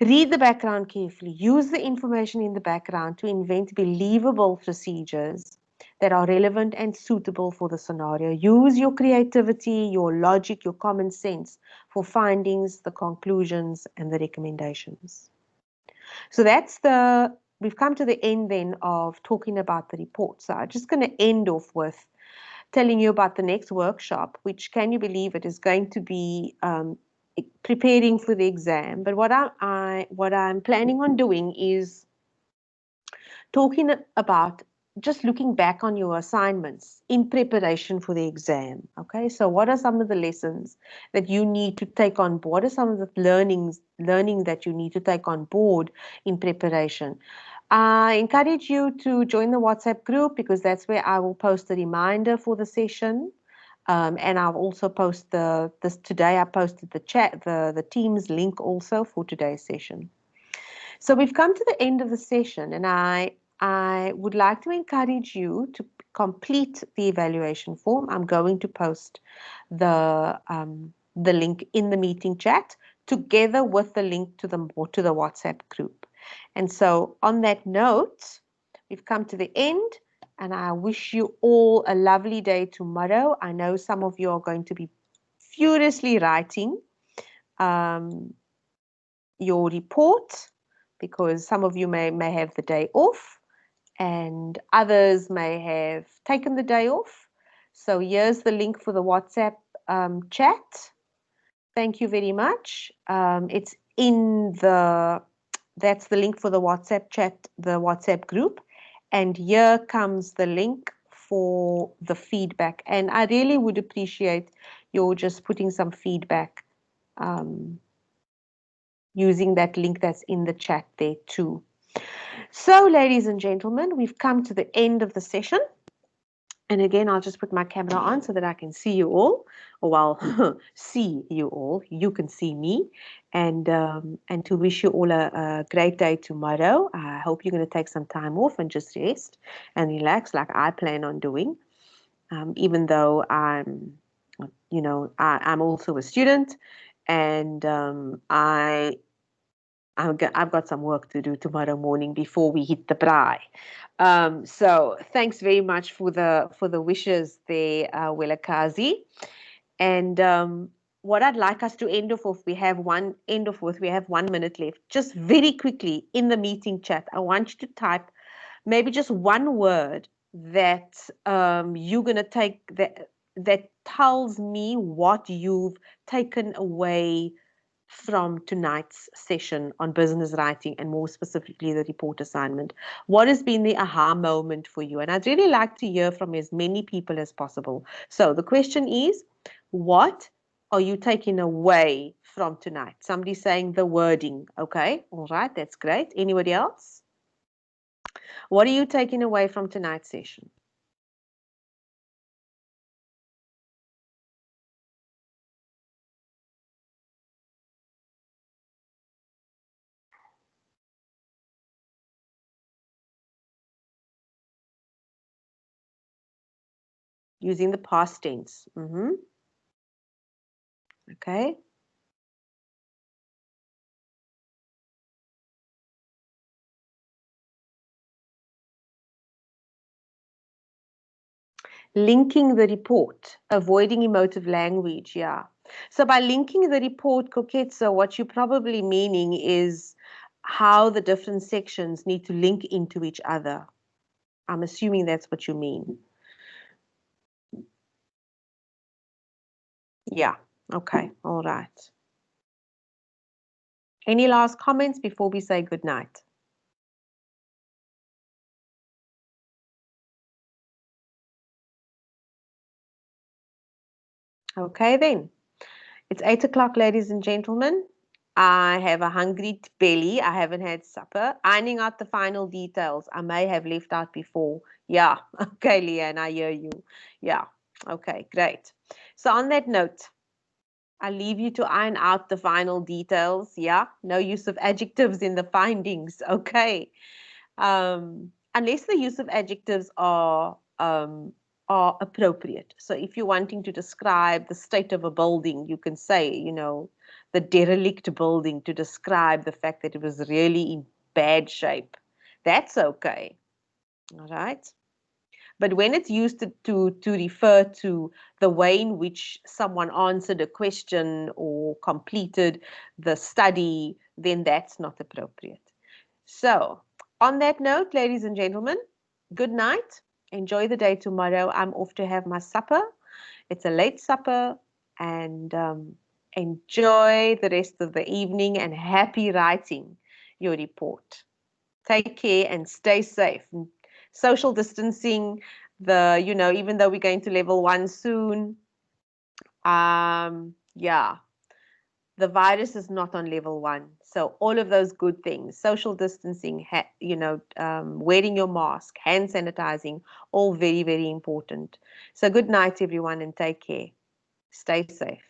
Read the background carefully. Use the information in the background to invent believable procedures that are relevant and suitable for the scenario. Use your creativity, your logic, your common sense for findings, the conclusions, and the recommendations. So we've come to the end then of talking about the report. So I'm just going to end off with telling you about the next workshop, which, can you believe it, is going to be preparing for the exam. But what I'm planning on doing is talking about just looking back on your assignments in preparation for the exam. Okay, so what are some of the lessons that you need to take on board? What are some of the learning that you need to take on board in preparation? I encourage you to join the WhatsApp group, because that's where I will post a reminder for the session. And I'll also post today I posted the Teams link also for today's session. So we've come to the end of the session, and I would like to encourage you to complete the evaluation form. I'm going to post the link in the meeting chat together with the link to the WhatsApp group. And so on that note, we've come to the end, and I wish you all a lovely day tomorrow. I know some of you are going to be furiously writing your report, because some of you may have the day off and others may have taken the day off. So here's the link for the WhatsApp chat. Thank you very much. It's in that's the link for the WhatsApp chat, the WhatsApp group. And here comes the link for the feedback. And I really would appreciate your just putting some feedback using that link that's in the chat there too. So, ladies and gentlemen, we've come to the end of the session. And again, I'll just put my camera on so that I can see you all. Or well, see you all. You can see me. And to wish you all a great day tomorrow. I hope you're going to take some time off and just rest and relax like I plan on doing. Even though I'm also a student, and I've got some work to do tomorrow morning before we hit the braai. So thanks very much for the wishes there, Willakazi. And what I'd like us to end off with, we have 1 minute left. Just very quickly in the meeting chat, I want you to type maybe just one word that you're going to take that tells me what you've taken away from tonight's session on business writing, and more specifically the report assignment. What has been the aha moment for you? And I'd really like to hear from as many people as possible. So the question is, what are you taking away from tonight? Somebody saying the wording. Okay, all right, that's great. Anybody else? What are you taking away from tonight's session? Using the past tense. Okay. Linking the report, avoiding emotive language. Yeah. So by linking the report, Koketso, what you're probably meaning is how the different sections need to link into each other. I'm assuming that's what you mean. Yeah. Okay. All right. Any last comments before we say good night? Okay, then. It's 8 o'clock, ladies and gentlemen. I have a hungry belly. I haven't had supper. Ironing out the final details. I may have left out before. Yeah. Okay, Leanne, I hear you. Yeah. Okay, great. So on that note, I leave you to iron out the final details. Yeah. No use of adjectives in the findings. Okay. Unless the use of adjectives are appropriate. So if you're wanting to describe the state of a building, you can say, the derelict building to describe the fact that it was really in bad shape. That's okay. All right. But when it's used to refer to the way in which someone answered a question or completed the study, then that's not appropriate. So on that note, ladies and gentlemen, good night. Enjoy the day tomorrow. I'm off to have my supper. It's a late supper, and enjoy the rest of the evening, and happy writing your report. Take care and stay safe. Social distancing, even though we're going to level 1 soon, yeah, the virus is not on level 1. So all of those good things, social distancing, wearing your mask, hand sanitizing, all very, very important. So good night, everyone, and take care. Stay safe.